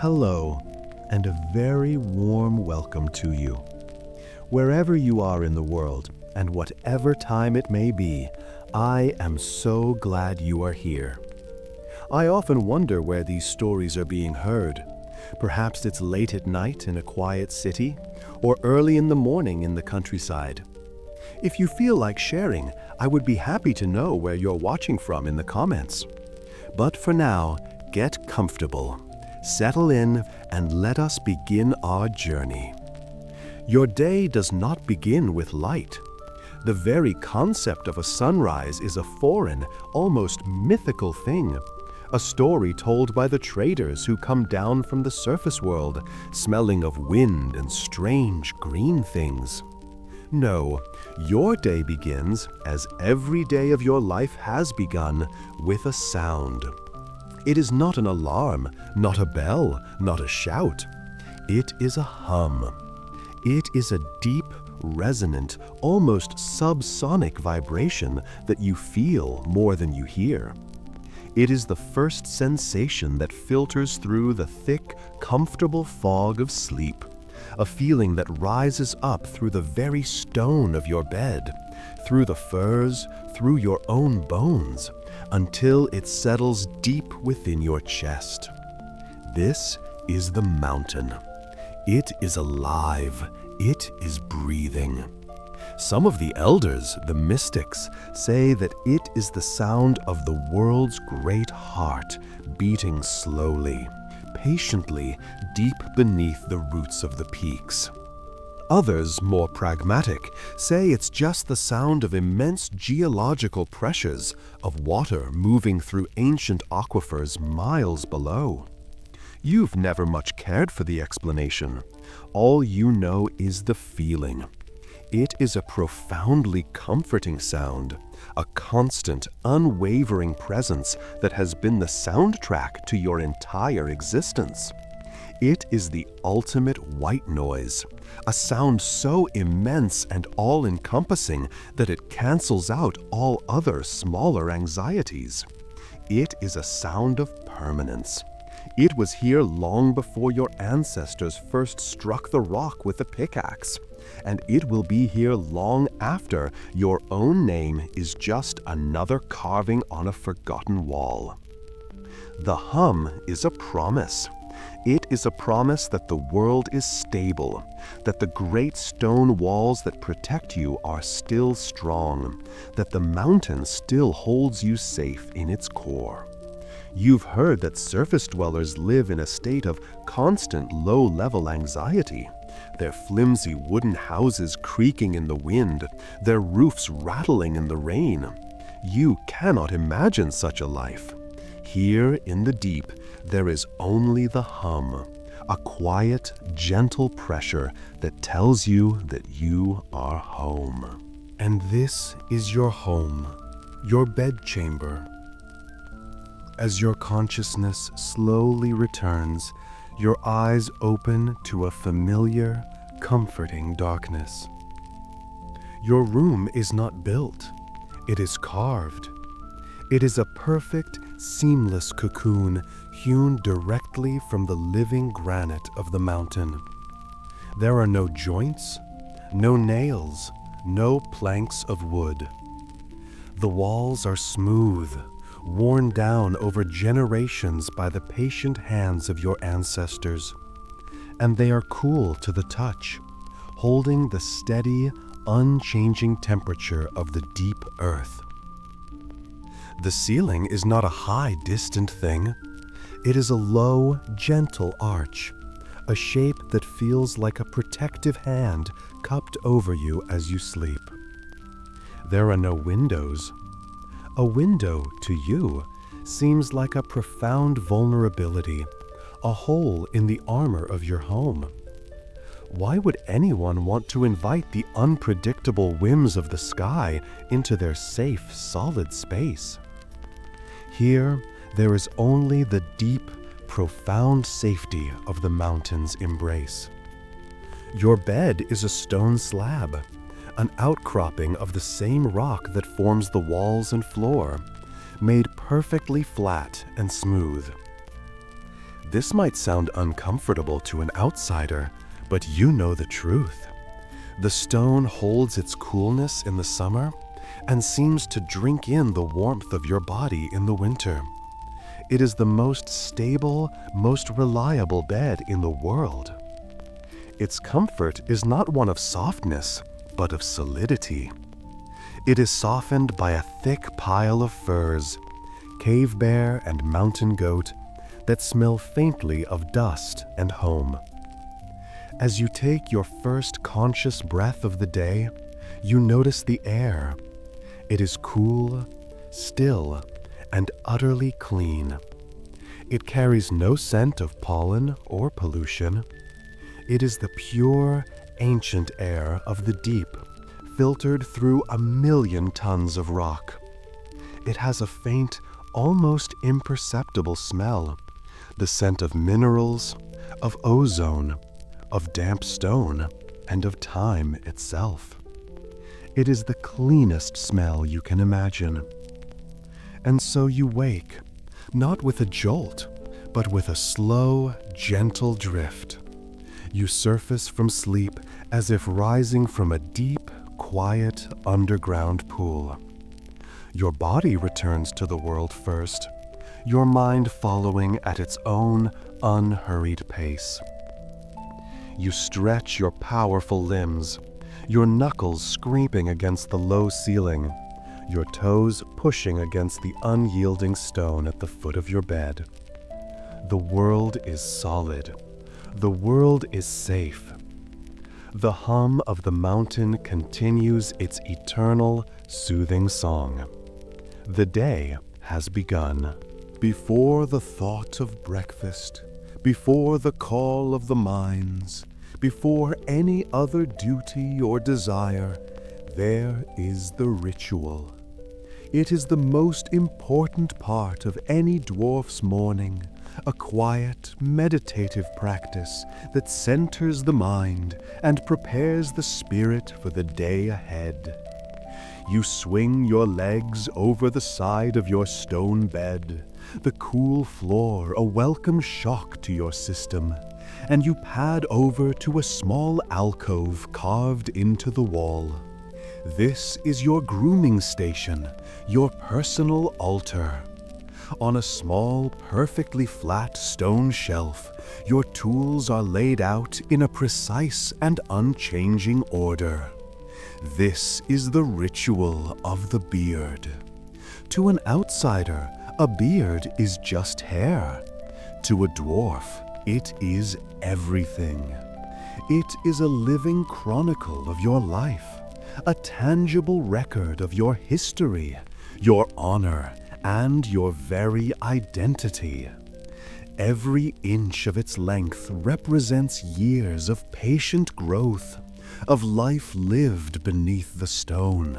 Hello, and a very warm welcome to you. Wherever you are in the world, and whatever time it may be, I am so glad you are here. I often wonder where these stories are being heard. Perhaps it's late at night in a quiet city, or early in the morning in the countryside. If you feel like sharing, I would be happy to know where you're watching from in the comments. But for now, get comfortable, settle in, and let us begin our journey. Your day does not begin with light. The very concept of a sunrise is a foreign, almost mythical thing. A story told by the traders who come down from the surface world, smelling of wind and strange green things. No, your day begins, as every day of your life has begun, with a sound. It is not an alarm, not a bell, not a shout. It is a hum. It is a deep, resonant, almost subsonic vibration that you feel more than you hear. It is the first sensation that filters through the thick, comfortable fog of sleep, a feeling that rises up through the very stone of your bed, through the furs, through your own bones, until it settles deep within your chest. This is the mountain. It is alive. It is breathing. Some of the elders, the mystics, say that it is the sound of the world's great heart beating slowly, patiently, deep beneath the roots of the peaks. Others, more pragmatic, say it's just the sound of immense geological pressures of water moving through ancient aquifers miles below. You've never much cared for the explanation. All you know is the feeling. It is a profoundly comforting sound, a constant, unwavering presence that has been the soundtrack to your entire existence. It is the ultimate white noise, a sound so immense and all-encompassing that it cancels out all other smaller anxieties. It is a sound of permanence. It was here long before your ancestors first struck the rock with a pickaxe, and it will be here long after your own name is just another carving on a forgotten wall. The hum is a promise. It is a promise that the world is stable, that the great stone walls that protect you are still strong, that the mountain still holds you safe in its core. You've heard that surface dwellers live in a state of constant low-level anxiety, their flimsy wooden houses creaking in the wind, their roofs rattling in the rain. You cannot imagine such a life. Here in the deep, there is only the hum, a quiet, gentle pressure that tells you that you are home. And this is your home, your bedchamber. As your consciousness slowly returns, your eyes open to a familiar, comforting darkness. Your room is not built, it is carved. It is a perfect, seamless cocoon hewn directly from the living granite of the mountain. There are no joints, no nails, no planks of wood. The walls are smooth, worn down over generations by the patient hands of your ancestors, and they are cool to the touch, holding the steady, unchanging temperature of the deep earth. The ceiling is not a high, distant thing. It is a low, gentle arch, a shape that feels like a protective hand cupped over you as you sleep. There are no windows. A window, to you, seems like a profound vulnerability, a hole in the armor of your home. Why would anyone want to invite the unpredictable whims of the sky into their safe, solid space? Here, there is only the deep, profound safety of the mountain's embrace. Your bed is a stone slab, an outcropping of the same rock that forms the walls and floor, made perfectly flat and smooth. This might sound uncomfortable to an outsider, but you know the truth. The stone holds its coolness in the summer and seems to drink in the warmth of your body in the winter. It is the most stable, most reliable bed in the world. Its comfort is not one of softness, but of solidity. It is softened by a thick pile of furs, cave bear and mountain goat, that smell faintly of dust and home. As you take your first conscious breath of the day, you notice the air. It is cool, still, and utterly clean. It carries no scent of pollen or pollution. It is the pure, ancient air of the deep, filtered through 1,000,000 tons of rock. It has a faint, almost imperceptible smell, the scent of minerals, of ozone, of damp stone, and of time itself. It is the cleanest smell you can imagine. And so you wake, not with a jolt, but with a slow, gentle drift. You surface from sleep as if rising from a deep, quiet, underground pool. Your body returns to the world first, your mind following at its own unhurried pace. You stretch your powerful limbs, your knuckles scraping against the low ceiling, your toes pushing against the unyielding stone at the foot of your bed. The world is solid. The world is safe. The hum of the mountain continues its eternal, soothing song. The day has begun. Before the thought of breakfast, before the call of the mines, before any other duty or desire, there is the ritual. It is the most important part of any dwarf's morning, a quiet, meditative practice that centers the mind and prepares the spirit for the day ahead. You swing your legs over the side of your stone bed, the cool floor a welcome shock to your system, and you pad over to a small alcove carved into the wall. This is your grooming station, your personal altar. On a small, perfectly flat stone shelf, your tools are laid out in a precise and unchanging order. This is the ritual of the beard. To an outsider, a beard is just hair. To a dwarf, it is everything. It is a living chronicle of your life, a tangible record of your history, your honor, and your very identity. Every inch of its length represents years of patient growth, of life lived beneath the stone.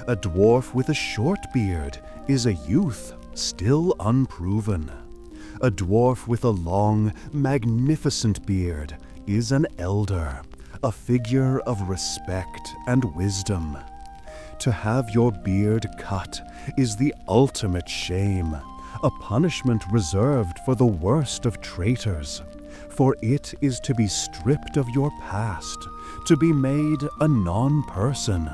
A dwarf with a short beard is a youth still unproven. A dwarf with a long, magnificent beard is an elder, a figure of respect and wisdom. To have your beard cut is the ultimate shame, a punishment reserved for the worst of traitors, for it is to be stripped of your past, to be made a non-person.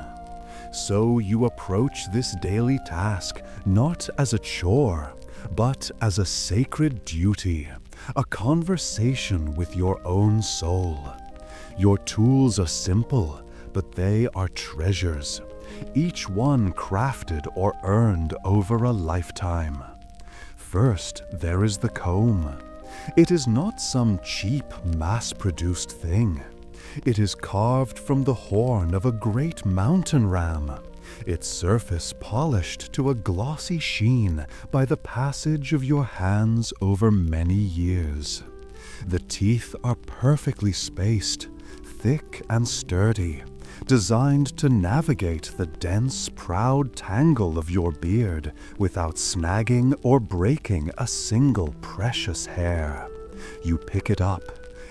So you approach this daily task not as a chore, but as a sacred duty, a conversation with your own soul. Your tools are simple, but they are treasures, each one crafted or earned over a lifetime. First, there is the comb. It is not some cheap, mass-produced thing. It is carved from the horn of a great mountain ram, its surface polished to a glossy sheen by the passage of your hands over many years. The teeth are perfectly spaced, thick and sturdy, designed to navigate the dense, proud tangle of your beard without snagging or breaking a single precious hair. You pick it up,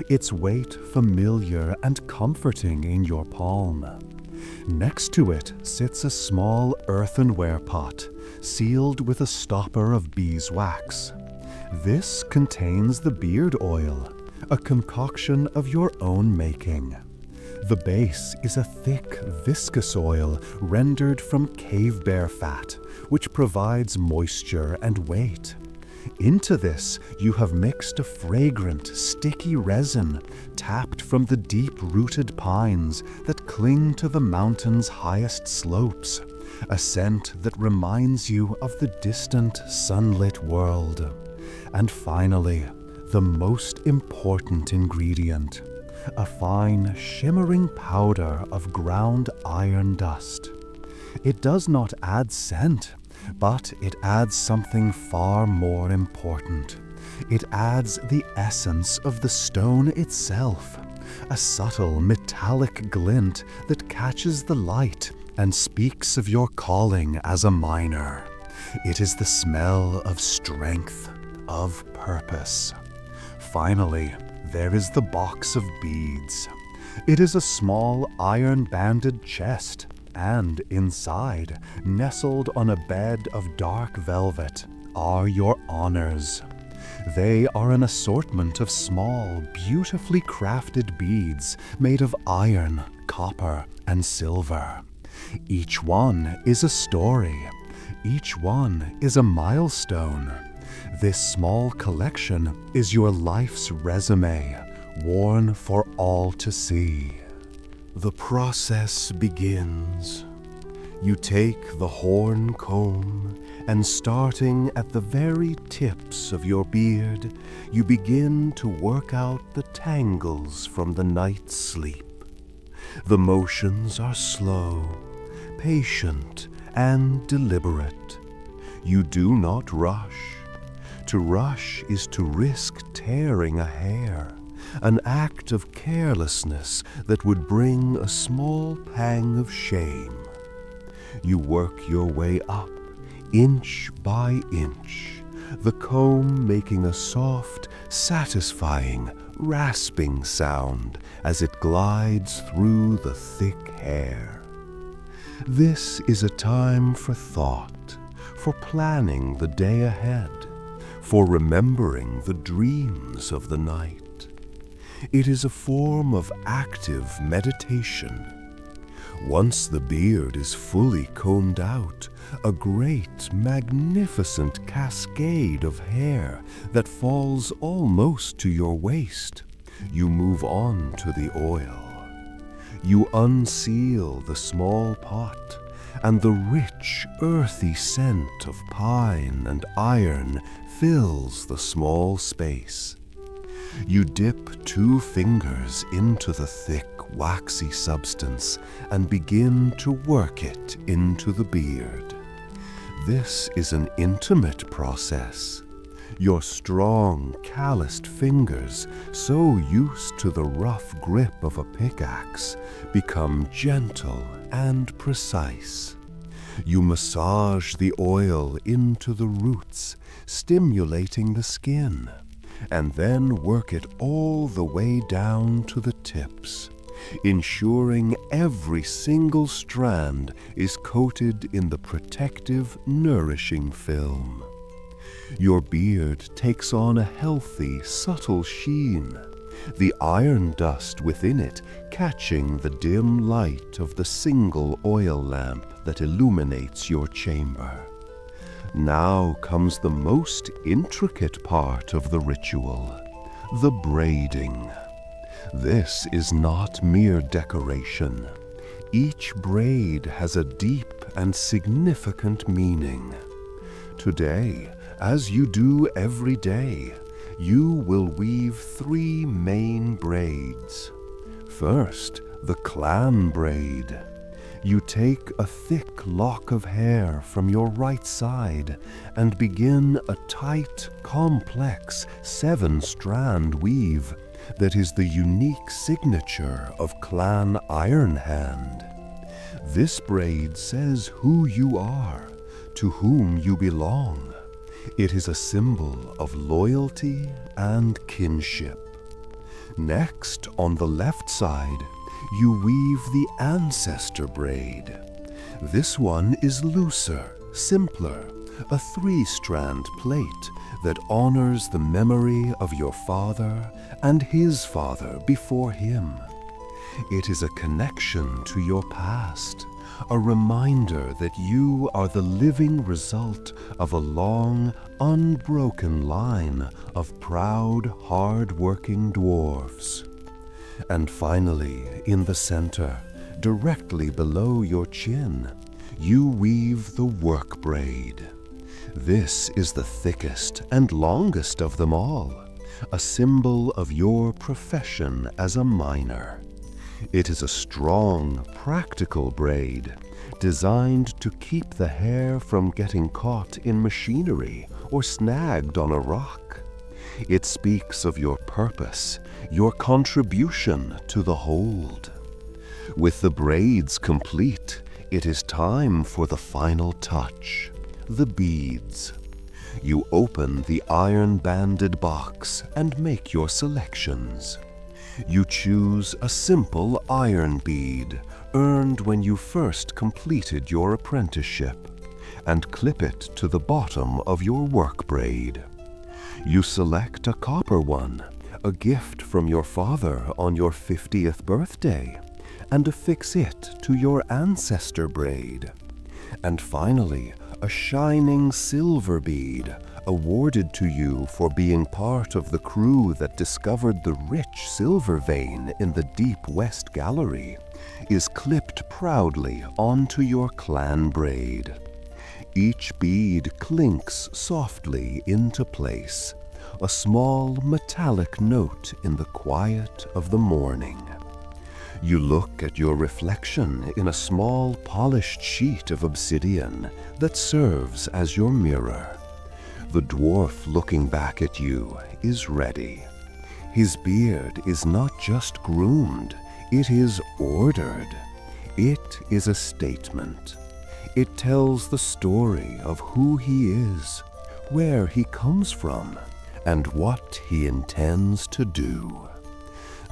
its weight familiar and comforting in your palm. Next to it sits a small earthenware pot, sealed with a stopper of beeswax. This contains the beard oil, a concoction of your own making. The base is a thick, viscous oil rendered from cave bear fat, which provides moisture and weight. Into this, you have mixed a fragrant, sticky resin tapped from the deep-rooted pines that cling to the mountain's highest slopes, a scent that reminds you of the distant, sunlit world. And finally, the most important ingredient, a fine, shimmering powder of ground iron dust. It does not add scent, but it adds something far more important. It adds the essence of the stone itself, a subtle metallic glint that catches the light and speaks of your calling as a miner. It is the smell of strength, of purpose. Finally, there is the box of beads. It is a small iron-banded chest, and inside, nestled on a bed of dark velvet, are your honors. They are an assortment of small, beautifully crafted beads made of iron, copper, and silver. Each one is a story. Each one is a milestone. This small collection is your life's resume, worn for all to see. The process begins. You take the horn comb, and starting at the very tips of your beard, you begin to work out the tangles from the night's sleep. The motions are slow, patient, and deliberate. You do not rush. To rush is to risk tearing a hair, an act of carelessness that would bring a small pang of shame. You work your way up, inch by inch, the comb making a soft, satisfying, rasping sound as it glides through the thick hair. This is a time for thought, for planning the day ahead, for remembering the dreams of the night. It is a form of active meditation. Once the beard is fully combed out, a great, magnificent cascade of hair that falls almost to your waist, you move on to the oil. You unseal the small pot, and the rich, earthy scent of pine and iron fills the small space. You dip 2 fingers into the thick, waxy substance and begin to work it into the beard. This is an intimate process. Your strong, calloused fingers, so used to the rough grip of a pickaxe, become gentle and precise. You massage the oil into the roots, stimulating the skin, and then work it all the way down to the tips, ensuring every single strand is coated in the protective, nourishing film. Your beard takes on a healthy, subtle sheen, the iron dust within it catching the dim light of the single oil lamp that illuminates your chamber. Now comes the most intricate part of the ritual, the braiding. This is not mere decoration. Each braid has a deep and significant meaning. Today, as you do every day, you will weave 3 main braids. First, the clan braid. You take a thick lock of hair from your right side and begin a tight, complex 7-strand weave that is the unique signature of Clan Iron Hand. This braid says who you are, to whom you belong. It is a symbol of loyalty and kinship. Next, on the left side, you weave the ancestor braid. This one is looser, simpler, a 3-strand plate that honors the memory of your father and his father before him. It is a connection to your past, a reminder that you are the living result of a long, unbroken line of proud, hard-working dwarves. And finally, in the center, directly below your chin, you weave the work braid. This is the thickest and longest of them all, a symbol of your profession as a miner. It is a strong, practical braid designed to keep the hair from getting caught in machinery or snagged on a rock. It speaks of your purpose, your contribution to the hold. With the braids complete, it is time for the final touch, the beads. You open the iron-banded box and make your selections. You choose a simple iron bead earned when you first completed your apprenticeship and clip it to the bottom of your work braid. You select a copper one, a gift from your father on your 50th birthday, and affix it to your ancestor braid. And finally, a shining silver bead awarded to you for being part of the crew that discovered the rich silver vein in the deep West Gallery is clipped proudly onto your clan braid. Each bead clinks softly into place, a small metallic note in the quiet of the morning. You look at your reflection in a small polished sheet of obsidian that serves as your mirror. The dwarf looking back at you is ready. His beard is not just groomed, it is ordered. It is a statement. It tells the story of who he is, where he comes from, and what he intends to do.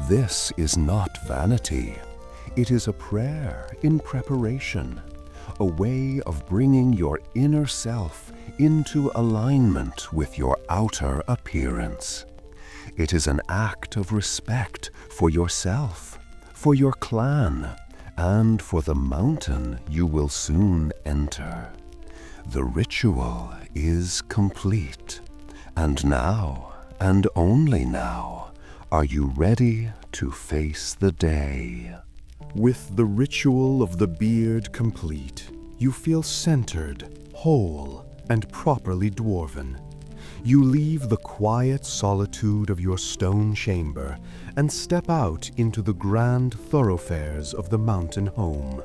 This is not vanity. It is a prayer in preparation, a way of bringing your inner self into alignment with your outer appearance. It is an act of respect for yourself, for your clan, and for the mountain you will soon enter. The ritual is complete, and now, and only now, are you ready to face the day? With the ritual of the beard complete, you feel centered, whole, and properly dwarven. You leave the quiet solitude of your stone chamber and step out into the grand thoroughfares of the mountain home.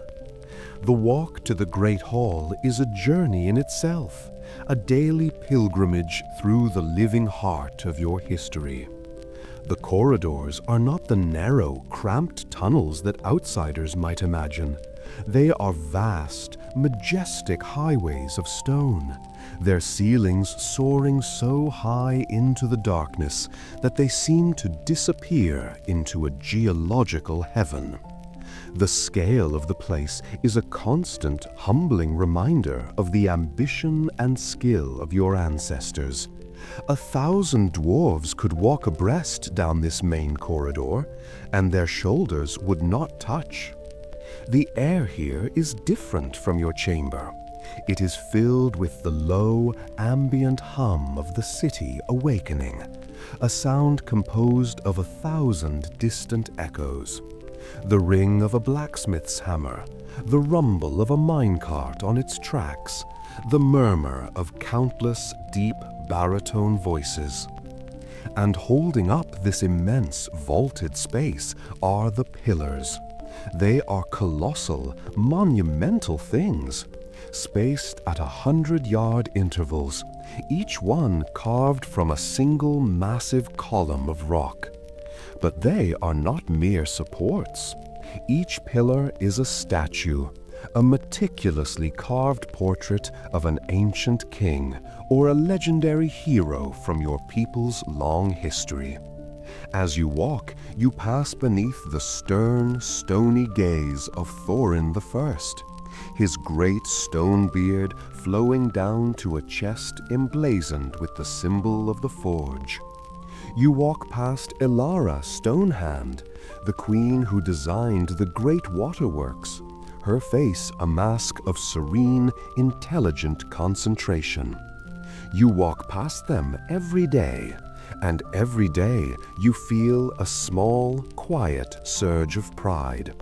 The walk to the Great Hall is a journey in itself, a daily pilgrimage through the living heart of your history. The corridors are not the narrow, cramped tunnels that outsiders might imagine. They are vast, majestic highways of stone, their ceilings soaring so high into the darkness that they seem to disappear into a geological heaven. The scale of the place is a constant, humbling reminder of the ambition and skill of your ancestors. 1,000 dwarves could walk abreast down this main corridor, and their shoulders would not touch. The air here is different from your chamber. It is filled with the low, ambient hum of the city awakening, a sound composed of 1,000 distant echoes. The ring of a blacksmith's hammer, the rumble of a minecart on its tracks, the murmur of countless deep baritone voices. And holding up this immense vaulted space are the pillars. They are colossal, monumental things, spaced at 100-yard intervals, each one carved from a single massive column of rock. But they are not mere supports. Each pillar is a statue, a meticulously carved portrait of an ancient king or a legendary hero from your people's long history. As you walk, you pass beneath the stern, stony gaze of Thorin the First. his great stone beard flowing down to a chest emblazoned with the symbol of the forge. You walk past Elara Stonehand, the queen who designed the great waterworks, her face a mask of serene, intelligent concentration. You walk past them every day, and every day you feel a small, quiet surge of pride.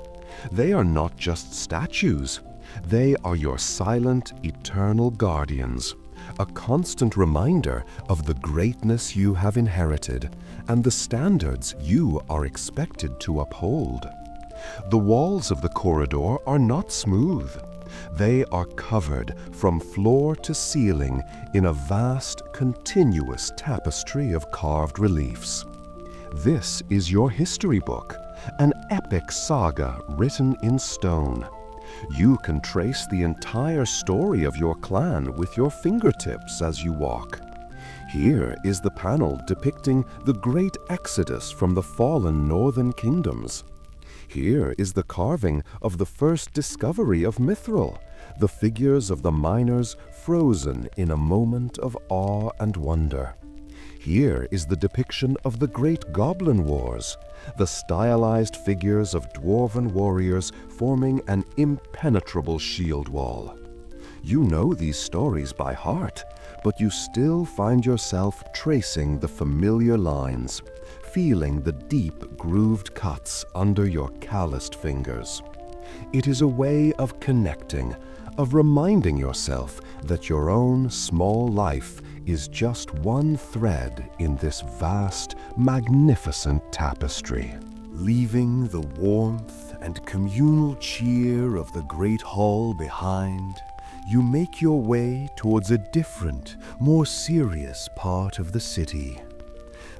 They are not just statues. They are your silent, eternal guardians, a constant reminder of the greatness you have inherited and the standards you are expected to uphold. The walls of the corridor are not smooth. They are covered from floor to ceiling in a vast, continuous tapestry of carved reliefs. This is your history book, an epic saga written in stone. You can trace the entire story of your clan with your fingertips as you walk. Here is the panel depicting the great exodus from the fallen northern kingdoms. Here is the carving of the first discovery of Mithril, the figures of the miners frozen in a moment of awe and wonder. Here is the depiction of the great Goblin Wars, the stylized figures of Dwarven warriors forming an impenetrable shield wall. You know these stories by heart, but you still find yourself tracing the familiar lines, feeling the deep grooved cuts under your calloused fingers. It is a way of connecting, of reminding yourself that your own small life is just one thread in this vast, magnificent tapestry. Leaving the warmth and communal cheer of the great hall behind, you make your way towards a different, more serious part of the city.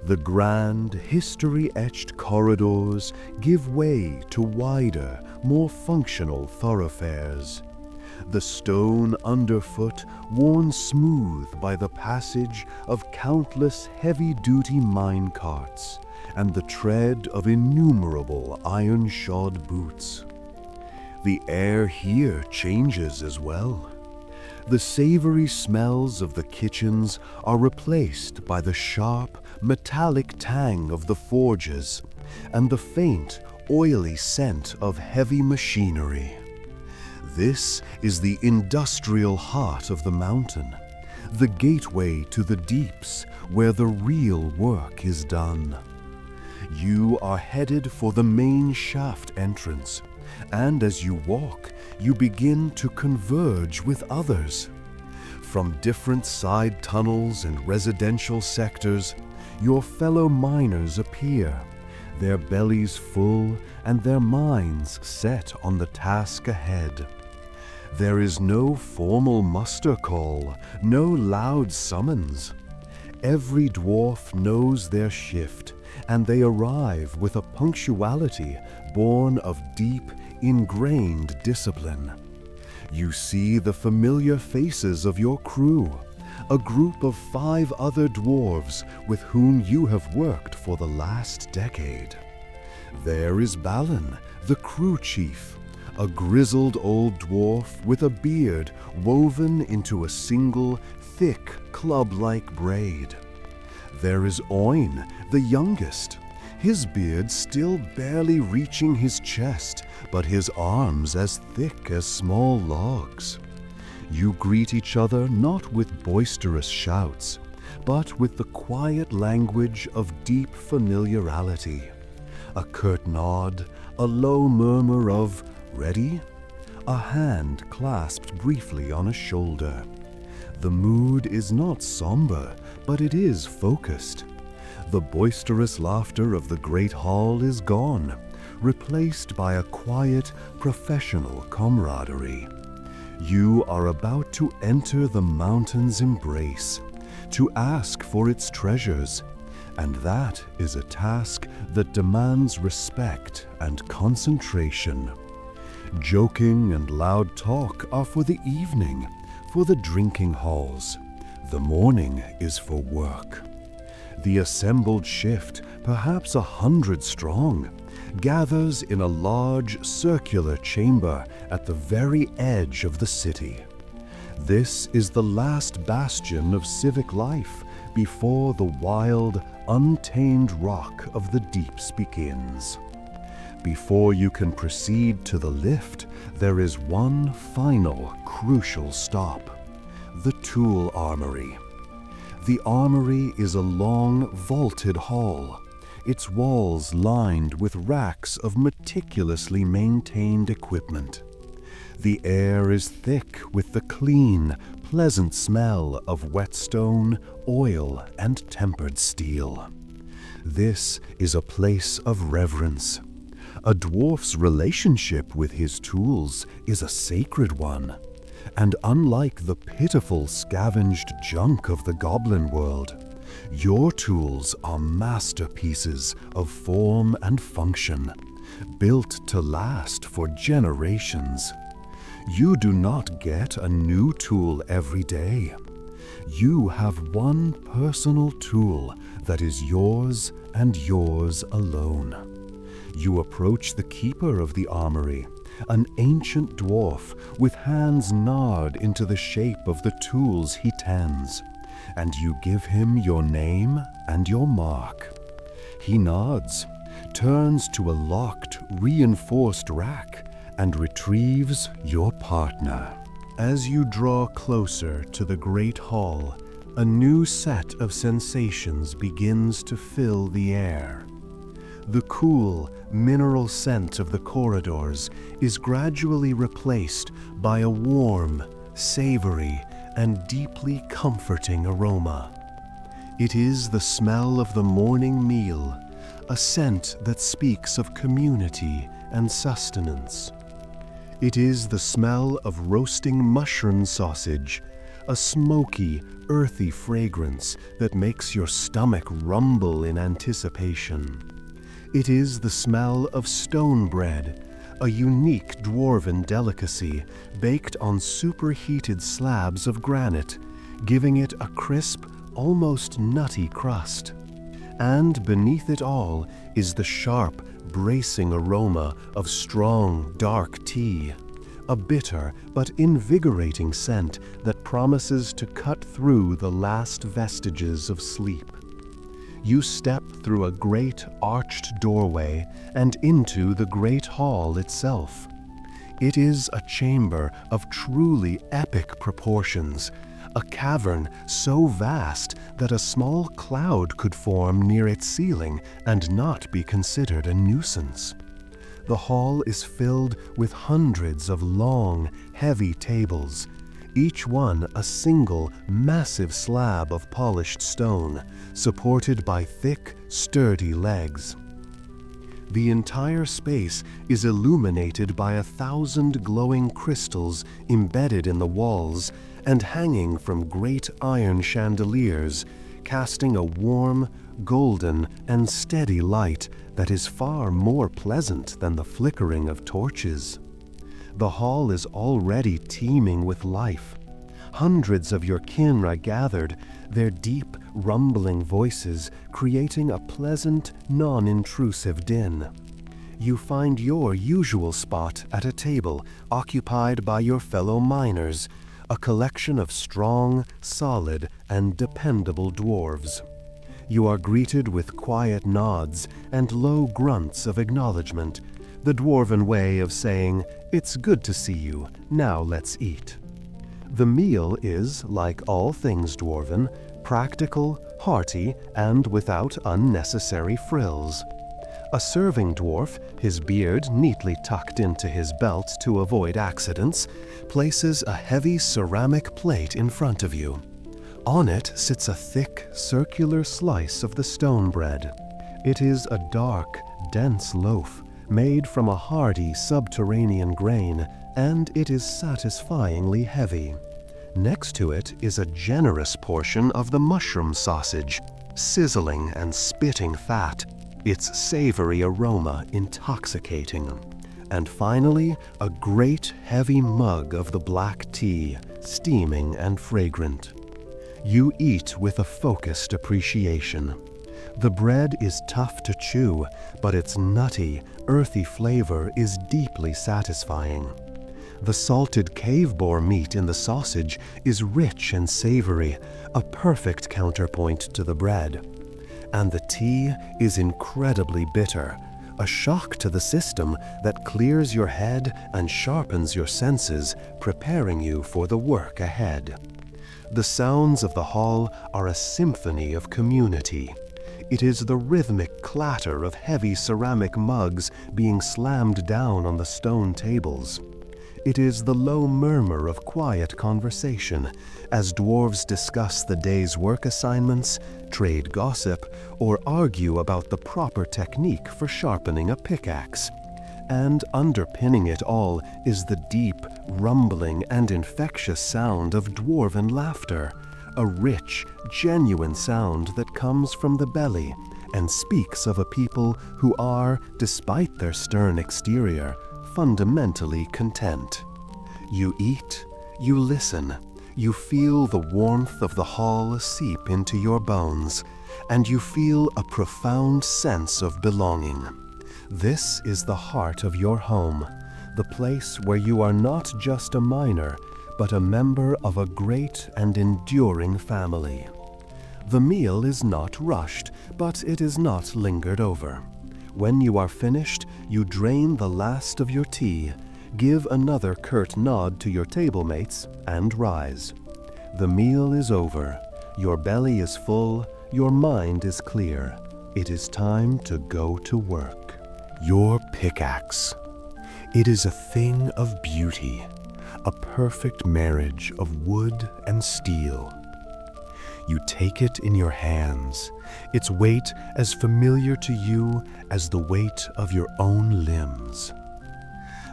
The grand, history-etched corridors give way to wider, more functional thoroughfares. The stone underfoot worn smooth by the passage of countless heavy-duty mine carts and the tread of innumerable iron-shod boots. The air here changes as well. The savory smells of the kitchens are replaced by the sharp, metallic tang of the forges and the faint, oily scent of heavy machinery. This is the industrial heart of the mountain, the gateway to the deeps where the real work is done. You are headed for the main shaft entrance, and as you walk, you begin to converge with others. From different side tunnels and residential sectors, your fellow miners appear, their bellies full and their minds set on the task ahead. There is no formal muster call, no loud summons. Every dwarf knows their shift, and they arrive with a punctuality born of deep, ingrained discipline. You see the familiar faces of your crew, a group of 5 other dwarves with whom you have worked for the last decade. There is Balin, the crew chief, a grizzled old dwarf with a beard woven into a single, thick, club-like braid. There is Oin, the youngest, his beard still barely reaching his chest, but his arms as thick as small logs. You greet each other not with boisterous shouts, but with the quiet language of deep familiarity. A curt nod, a low murmur of "Ready?" A hand clasped briefly on a shoulder. The mood is not somber, but it is focused. The boisterous laughter of the great hall is gone, replaced by a quiet, professional camaraderie. You are about to enter the mountain's embrace, to ask for its treasures, and that is a task that demands respect and concentration. Joking and loud talk are for the evening, for the drinking halls. The morning is for work. The assembled shift, perhaps 100 strong, gathers in a large circular chamber at the very edge of the city. This is the last bastion of civic life before the wild, untamed rock of the deeps begins. Before you can proceed to the lift, there is one final, crucial stop: the tool armory. The armory is a long, vaulted hall, its walls lined with racks of meticulously maintained equipment. The air is thick with the clean, pleasant smell of whetstone, oil, and tempered steel. This is a place of reverence. A dwarf's relationship with his tools is a sacred one, and unlike the pitiful scavenged junk of the goblin world, your tools are masterpieces of form and function, built to last for generations. You do not get a new tool every day. You have one personal tool that is yours and yours alone. You approach the keeper of the armory, an ancient dwarf with hands gnawed into the shape of the tools he tends, and you give him your name and your mark. He nods, turns to a locked, reinforced rack, and retrieves your partner. As you draw closer to the great hall, a new set of sensations begins to fill the air. The cool, mineral scent of the corridors is gradually replaced by a warm, savory, and deeply comforting aroma. It is the smell of the morning meal, a scent that speaks of community and sustenance. It is the smell of roasting mushroom sausage, a smoky, earthy fragrance that makes your stomach rumble in anticipation. It is the smell of stone bread, a unique dwarven delicacy baked on superheated slabs of granite, giving it a crisp, almost nutty crust. And beneath it all is the sharp, bracing aroma of strong, dark tea, a bitter but invigorating scent that promises to cut through the last vestiges of sleep. You step through a great arched doorway and into the great hall itself. It is a chamber of truly epic proportions, a cavern so vast that a small cloud could form near its ceiling and not be considered a nuisance. The hall is filled with hundreds of long, heavy tables, each one a single, massive slab of polished stone, supported by thick, sturdy legs. The entire space is illuminated by 1,000 glowing crystals embedded in the walls and hanging from great iron chandeliers, casting a warm, golden, and steady light that is far more pleasant than the flickering of torches. The hall is already teeming with life. Hundreds of your kin are gathered, their deep, rumbling voices creating a pleasant, non-intrusive din. You find your usual spot at a table occupied by your fellow miners, a collection of strong, solid, and dependable dwarves. You are greeted with quiet nods and low grunts of acknowledgement, the dwarven way of saying, "It's good to see you, now let's eat." The meal is, like all things dwarven, practical, hearty, and without unnecessary frills. A serving dwarf, his beard neatly tucked into his belt to avoid accidents, places a heavy ceramic plate in front of you. On it sits a thick, circular slice of the stone bread. It is a dark, dense loaf, made from a hardy subterranean grain, and it is satisfyingly heavy. Next to it is a generous portion of the mushroom sausage, sizzling and spitting fat, its savory aroma intoxicating. And finally, a great heavy mug of the black tea, steaming and fragrant. You eat with a focused appreciation. The bread is tough to chew, but its nutty, earthy flavor is deeply satisfying. The salted cave boar meat in the sausage is rich and savory, a perfect counterpoint to the bread. And the tea is incredibly bitter, a shock to the system that clears your head and sharpens your senses, preparing you for the work ahead. The sounds of the hall are a symphony of community. It is the rhythmic clatter of heavy ceramic mugs being slammed down on the stone tables. It is the low murmur of quiet conversation as dwarves discuss the day's work assignments, trade gossip, or argue about the proper technique for sharpening a pickaxe. And underpinning it all is the deep, rumbling, and infectious sound of dwarven laughter, a rich, genuine sound that comes from the belly and speaks of a people who are, despite their stern exterior, fundamentally content. You eat, you listen, you feel the warmth of the hall seep into your bones, and you feel a profound sense of belonging. This is the heart of your home, the place where you are not just a miner, but a member of a great and enduring family. The meal is not rushed, but it is not lingered over. When you are finished, you drain the last of your tea, give another curt nod to your table mates, and rise. The meal is over. Your belly is full. Your mind is clear. It is time to go to work. Your pickaxe. It is a thing of beauty, a perfect marriage of wood and steel. You take it in your hands, its weight as familiar to you as the weight of your own limbs.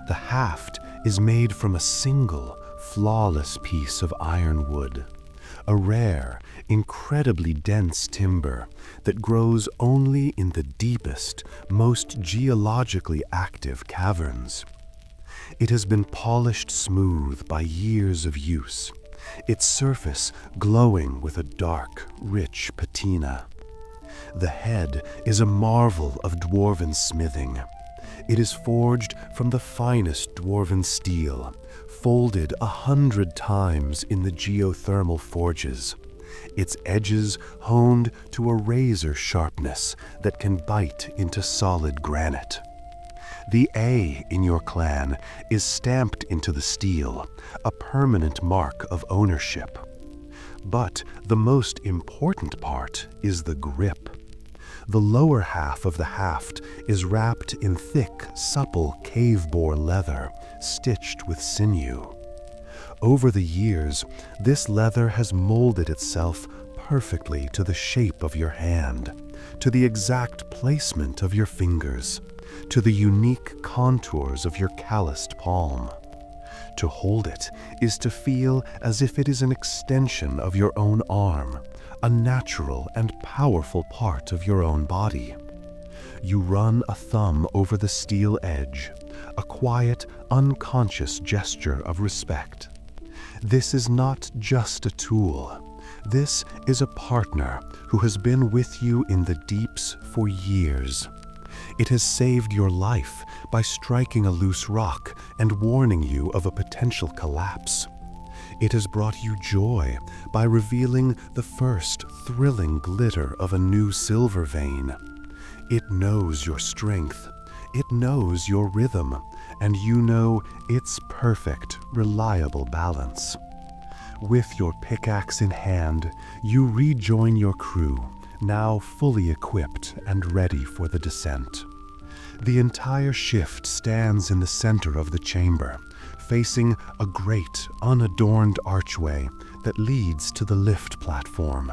The haft is made from a single, flawless piece of ironwood, a rare, incredibly dense timber that grows only in the deepest, most geologically active caverns. It has been polished smooth by years of use, its surface glowing with a dark, rich patina. The head is a marvel of dwarven smithing. It is forged from the finest dwarven steel, folded 100 times in the geothermal forges, its edges honed to a razor sharpness that can bite into solid granite. The A in your clan is stamped into the steel, a permanent mark of ownership. But the most important part is the grip. The lower half of the haft is wrapped in thick, supple cave-boar leather, stitched with sinew. Over the years, this leather has molded itself perfectly to the shape of your hand, to the exact placement of your fingers, to the unique contours of your calloused palm. To hold it is to feel as if it is an extension of your own arm, a natural and powerful part of your own body. You run a thumb over the steel edge, a quiet, unconscious gesture of respect. This is not just a tool. This is a partner who has been with you in the deeps for years. It has saved your life by striking a loose rock and warning you of a potential collapse. It has brought you joy by revealing the first thrilling glitter of a new silver vein. It knows your strength. It knows your rhythm, and you know its perfect, reliable balance. With your pickaxe in hand, you rejoin your crew, now fully equipped and ready for the descent. The entire shift stands in the center of the chamber, facing a great, unadorned archway that leads to the lift platform.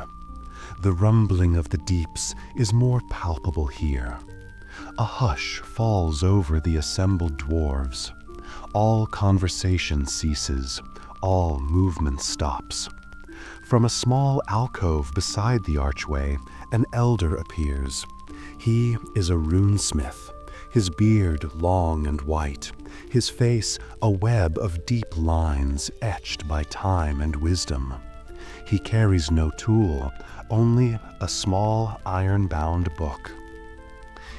The rumbling of the deeps is more palpable here. A hush falls over the assembled dwarves. All conversation ceases, all movement stops. From a small alcove beside the archway, an elder appears. He is a runesmith, his beard long and white, his face a web of deep lines etched by time and wisdom. He carries no tool, only a small iron-bound book.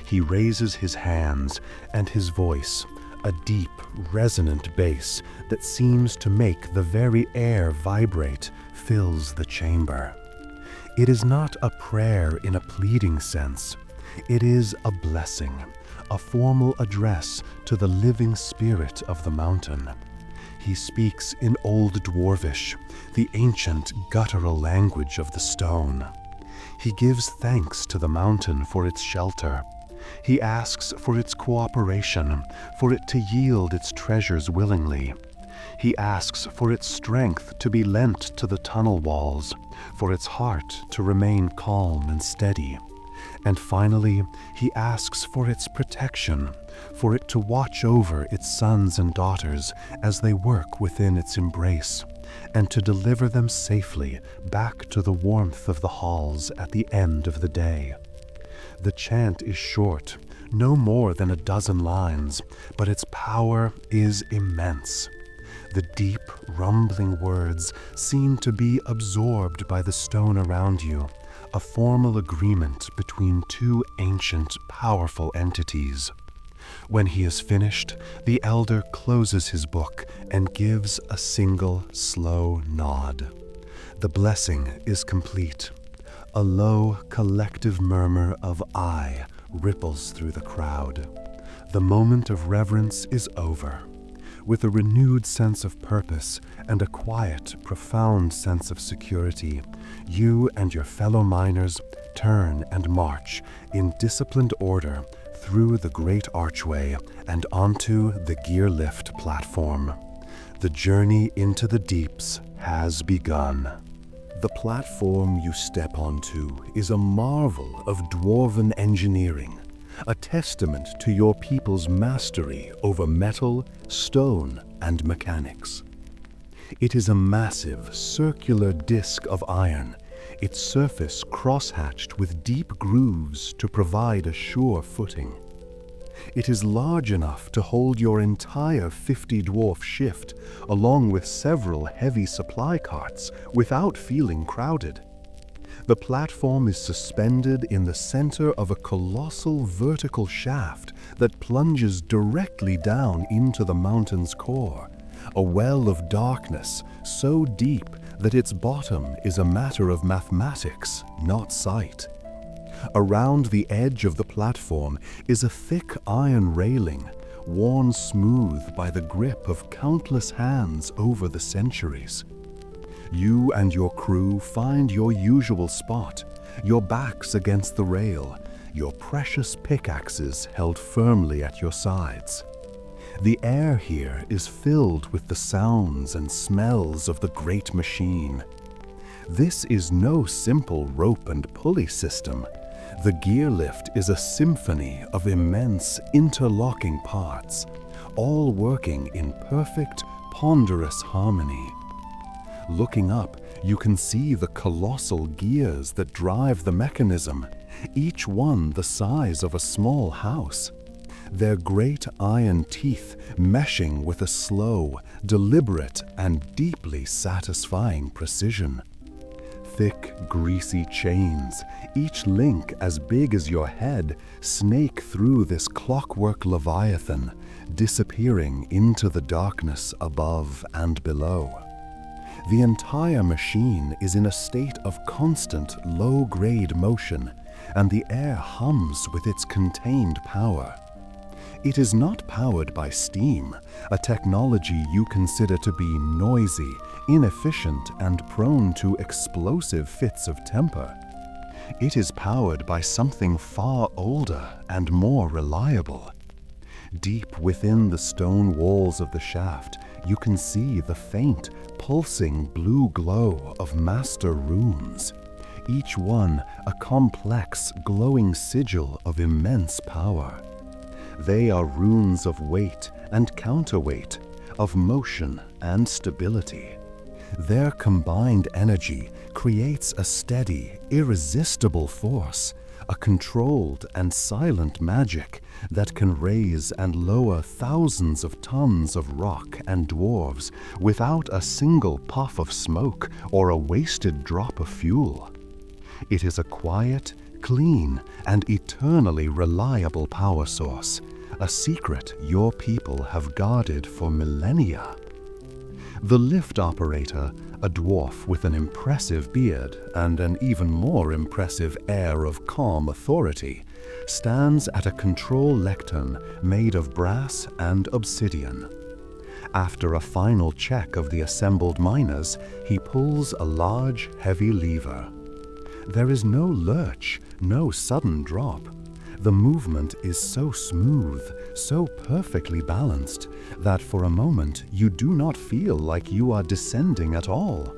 He raises his hands, and his voice, a deep, resonant bass that seems to make the very air vibrate, fills the chamber. It is not a prayer in a pleading sense. It is a blessing, a formal address to the living spirit of the mountain. He speaks in Old Dwarvish, the ancient guttural language of the stone. He gives thanks to the mountain for its shelter. He asks for its cooperation, for it to yield its treasures willingly. He asks for its strength to be lent to the tunnel walls, for its heart to remain calm and steady. And finally, he asks for its protection, for it to watch over its sons and daughters as they work within its embrace, and to deliver them safely back to the warmth of the halls at the end of the day. The chant is short, no more than a dozen lines, but its power is immense. The deep, rumbling words seem to be absorbed by the stone around you, a formal agreement between two ancient, powerful entities. When he is finished, the elder closes his book and gives a single, slow nod. The blessing is complete. A low, collective murmur of "I" ripples through the crowd. The moment of reverence is over. With a renewed sense of purpose and a quiet, profound sense of security, you and your fellow miners turn and march in disciplined order through the great archway and onto the gear lift platform. The journey into the deeps has begun. The platform you step onto is a marvel of Dwarven engineering, a testament to your people's mastery over metal, stone, and mechanics. It is a massive, circular disc of iron, its surface crosshatched with deep grooves to provide a sure footing. It is large enough to hold your entire 50 dwarf shift, along with several heavy supply carts, without feeling crowded. The platform is suspended in the center of a colossal vertical shaft that plunges directly down into the mountain's core, a well of darkness so deep that its bottom is a matter of mathematics, not sight. Around the edge of the platform is a thick iron railing, worn smooth by the grip of countless hands over the centuries. You and your crew find your usual spot, your backs against the rail, your precious pickaxes held firmly at your sides. The air here is filled with the sounds and smells of the great machine. This is no simple rope and pulley system. The gear lift is a symphony of immense interlocking parts, all working in perfect, ponderous harmony. Looking up, you can see the colossal gears that drive the mechanism, each one the size of a small house. Their great iron teeth meshing with a slow, deliberate, and deeply satisfying precision. Thick, greasy chains, each link as big as your head, snake through this clockwork leviathan, disappearing into the darkness above and below. The entire machine is in a state of constant low-grade motion, and the air hums with its contained power. It is not powered by steam, a technology you consider to be noisy, inefficient, and prone to explosive fits of temper. It is powered by something far older and more reliable. Deep within the stone walls of the shaft, you can see the faint, pulsing blue glow of master runes, each one a complex, glowing sigil of immense power. They are runes of weight and counterweight, of motion and stability. Their combined energy creates a steady, irresistible force, a controlled and silent magic that can raise and lower thousands of tons of rock and dwarves without a single puff of smoke or a wasted drop of fuel. It is a quiet, clean, and eternally reliable power source, a secret your people have guarded for millennia. The lift operator, a dwarf with an impressive beard and an even more impressive air of calm authority, stands at a control lectern made of brass and obsidian. After a final check of the assembled miners, he pulls a large, heavy lever. There is no lurch, no sudden drop. The movement is so smooth, so perfectly balanced, that for a moment you do not feel like you are descending at all.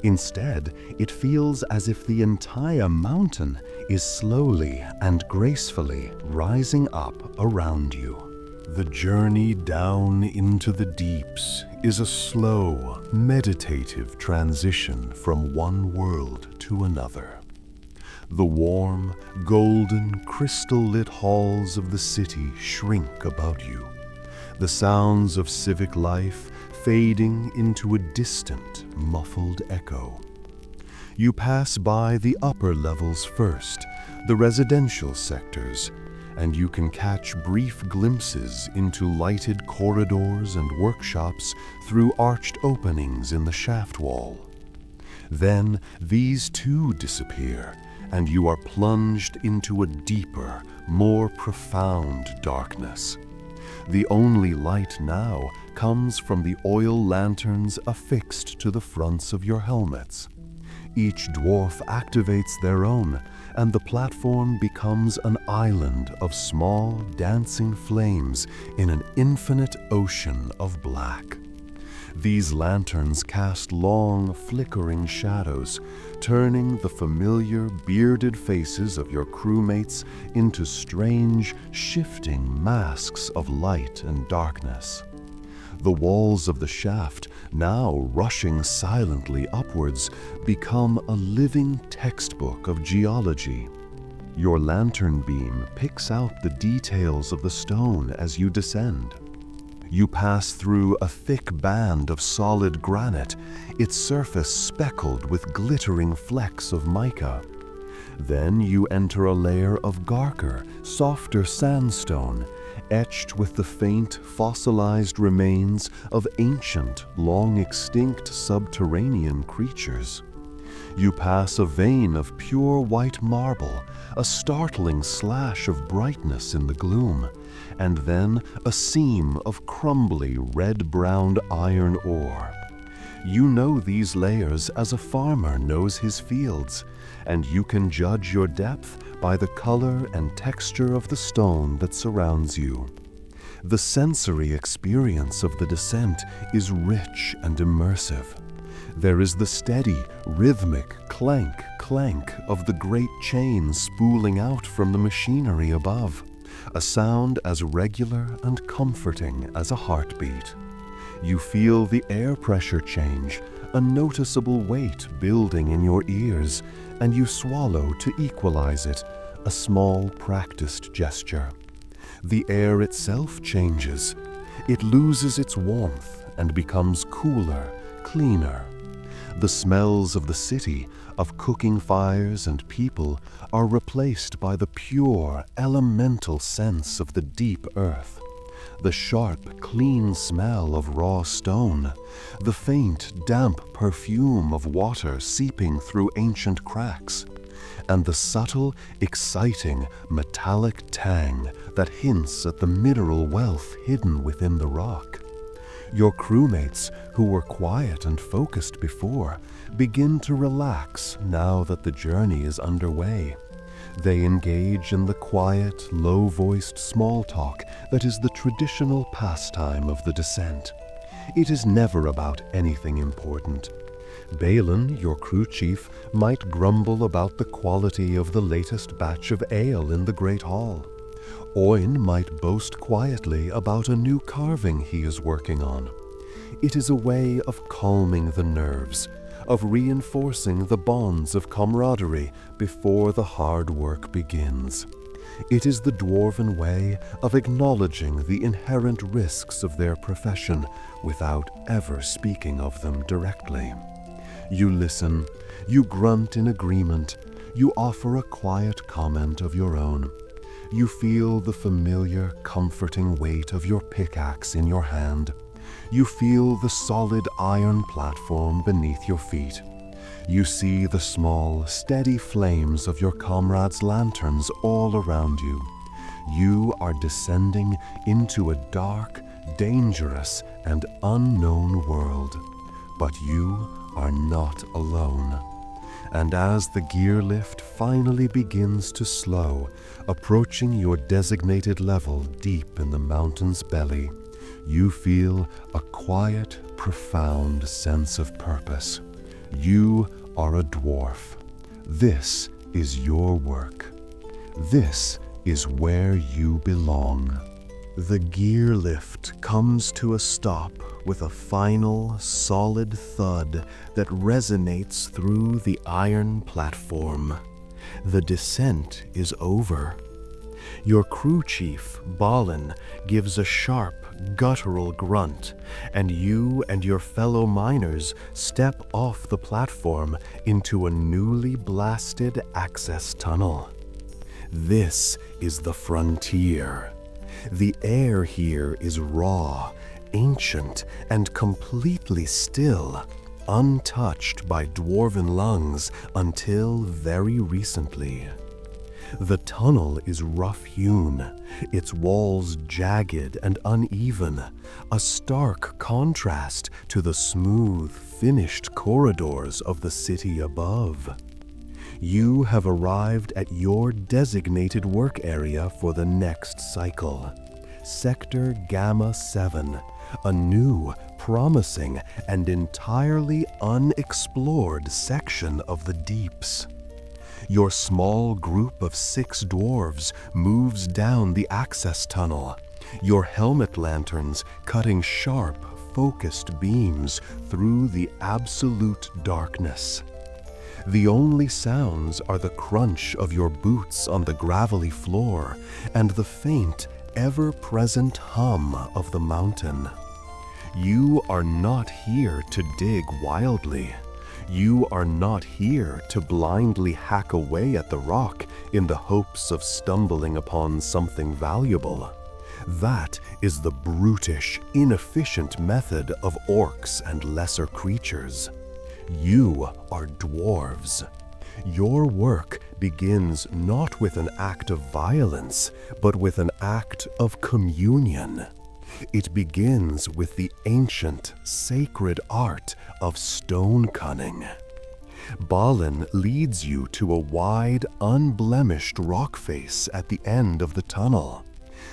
Instead, it feels as if the entire mountain is slowly and gracefully rising up around you. The journey down into the deeps is a slow, meditative transition from one world to another. The warm, golden, crystal-lit halls of the city shrink about you, the sounds of civic life fading into a distant, muffled echo. You pass by the upper levels first, the residential sectors, and you can catch brief glimpses into lighted corridors and workshops through arched openings in the shaft wall. Then these too disappear, and you are plunged into a deeper, more profound darkness. The only light now comes from the oil lanterns affixed to the fronts of your helmets. Each dwarf activates their own, and the platform becomes an island of small, dancing flames in an infinite ocean of black. These lanterns cast long, flickering shadows, turning the familiar, bearded faces of your crewmates into strange, shifting masks of light and darkness. The walls of the shaft, now rushing silently upwards, become a living textbook of geology. Your lantern beam picks out the details of the stone as you descend. You pass through a thick band of solid granite, its surface speckled with glittering flecks of mica. Then you enter a layer of darker, softer sandstone, etched with the faint, fossilized remains of ancient, long-extinct subterranean creatures. You pass a vein of pure white marble, a startling slash of brightness in the gloom, and then a seam of crumbly, red-browned iron ore. You know these layers as a farmer knows his fields, and you can judge your depth by the color and texture of the stone that surrounds you. The sensory experience of the descent is rich and immersive. There is the steady, rhythmic clank of the great chains spooling out from the machinery above, a sound as regular and comforting as a heartbeat. You feel the air pressure change, a noticeable weight building in your ears, and you swallow to equalize it, a small, practiced gesture. The air itself changes. It loses its warmth and becomes cooler, cleaner. The smells of the city, of cooking fires and people, are replaced by the pure, elemental sense of the deep earth. The sharp, clean smell of raw stone, the faint, damp perfume of water seeping through ancient cracks, and the subtle, exciting, metallic tang that hints at the mineral wealth hidden within the rock. Your crewmates, who were quiet and focused before, begin to relax now that the journey is underway. They engage in the quiet, low-voiced small talk that is the traditional pastime of the descent. It is never about anything important. Balin, your crew chief, might grumble about the quality of the latest batch of ale in the Great Hall. Oin might boast quietly about a new carving he is working on. It is a way of calming the nerves, of reinforcing the bonds of camaraderie before the hard work begins. It is the Dwarven way of acknowledging the inherent risks of their profession without ever speaking of them directly. You listen, you grunt in agreement, you offer a quiet comment of your own. You feel the familiar, comforting weight of your pickaxe in your hand. You feel the solid iron platform beneath your feet. You see the small, steady flames of your comrades' lanterns all around you. You are descending into a dark, dangerous, and unknown world. But you are not alone. And as the gear lift finally begins to slow, approaching your designated level deep in the mountain's belly, you feel a quiet, profound sense of purpose. You are a dwarf. This is your work. This is where you belong. The gear lift comes to a stop with a final, solid thud that resonates through the iron platform. The descent is over. Your crew chief, Balin, gives a sharp, guttural grunt, and you and your fellow miners step off the platform into a newly blasted access tunnel. This is the frontier. The air here is raw, ancient, and completely still, untouched by Dwarven lungs until very recently. The tunnel is rough-hewn, its walls jagged and uneven, a stark contrast to the smooth, finished corridors of the city above. You have arrived at your designated work area for the next cycle. Sector Gamma 7, a new, promising, and entirely unexplored section of the deeps. Your small group of 6 dwarves moves down the access tunnel, your helmet lanterns cutting sharp, focused beams through the absolute darkness. The only sounds are the crunch of your boots on the gravelly floor and the faint, ever-present hum of the mountain. You are not here to dig wildly. You are not here to blindly hack away at the rock in the hopes of stumbling upon something valuable. That is the brutish, inefficient method of orcs and lesser creatures. You are dwarves. Your work begins not with an act of violence, but with an act of communion. It begins with the ancient, sacred art of stone cunning. Balin leads you to a wide, unblemished rock face at the end of the tunnel.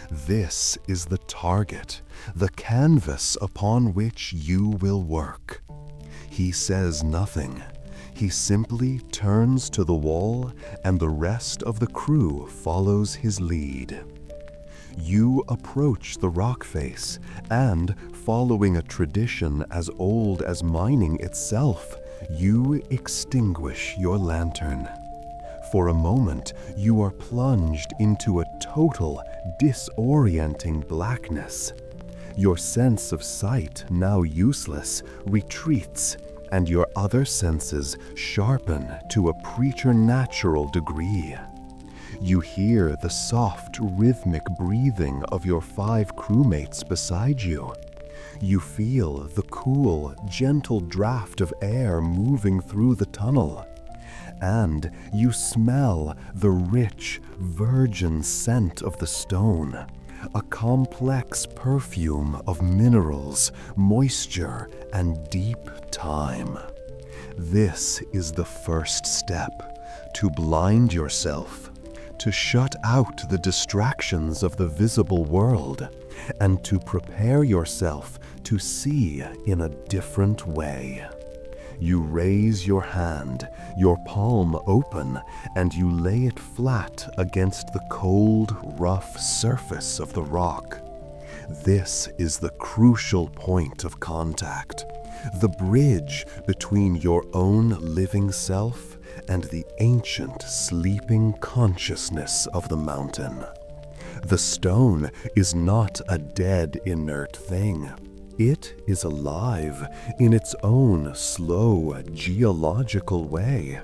This is the target, the canvas upon which you will work. He says nothing. He simply turns to the wall, and the rest of the crew follows his lead. You approach the rock face, and, following a tradition as old as mining itself, you extinguish your lantern. For a moment, you are plunged into a total, disorienting blackness. Your sense of sight, now useless, retreats, and your other senses sharpen to a preternatural degree. You hear the soft, rhythmic breathing of your 5 crewmates beside you. You feel the cool, gentle draft of air moving through the tunnel. And you smell the rich, virgin scent of the stone, a complex perfume of minerals, moisture, and deep time. This is the first step, to blind yourself, to shut out the distractions of the visible world, and to prepare yourself to see in a different way. You raise your hand, your palm open, and you lay it flat against the cold, rough surface of the rock. This is the crucial point of contact, the bridge between your own living self and the ancient sleeping consciousness of the mountain. The stone is not a dead, inert thing. It is alive in its own slow, geological way.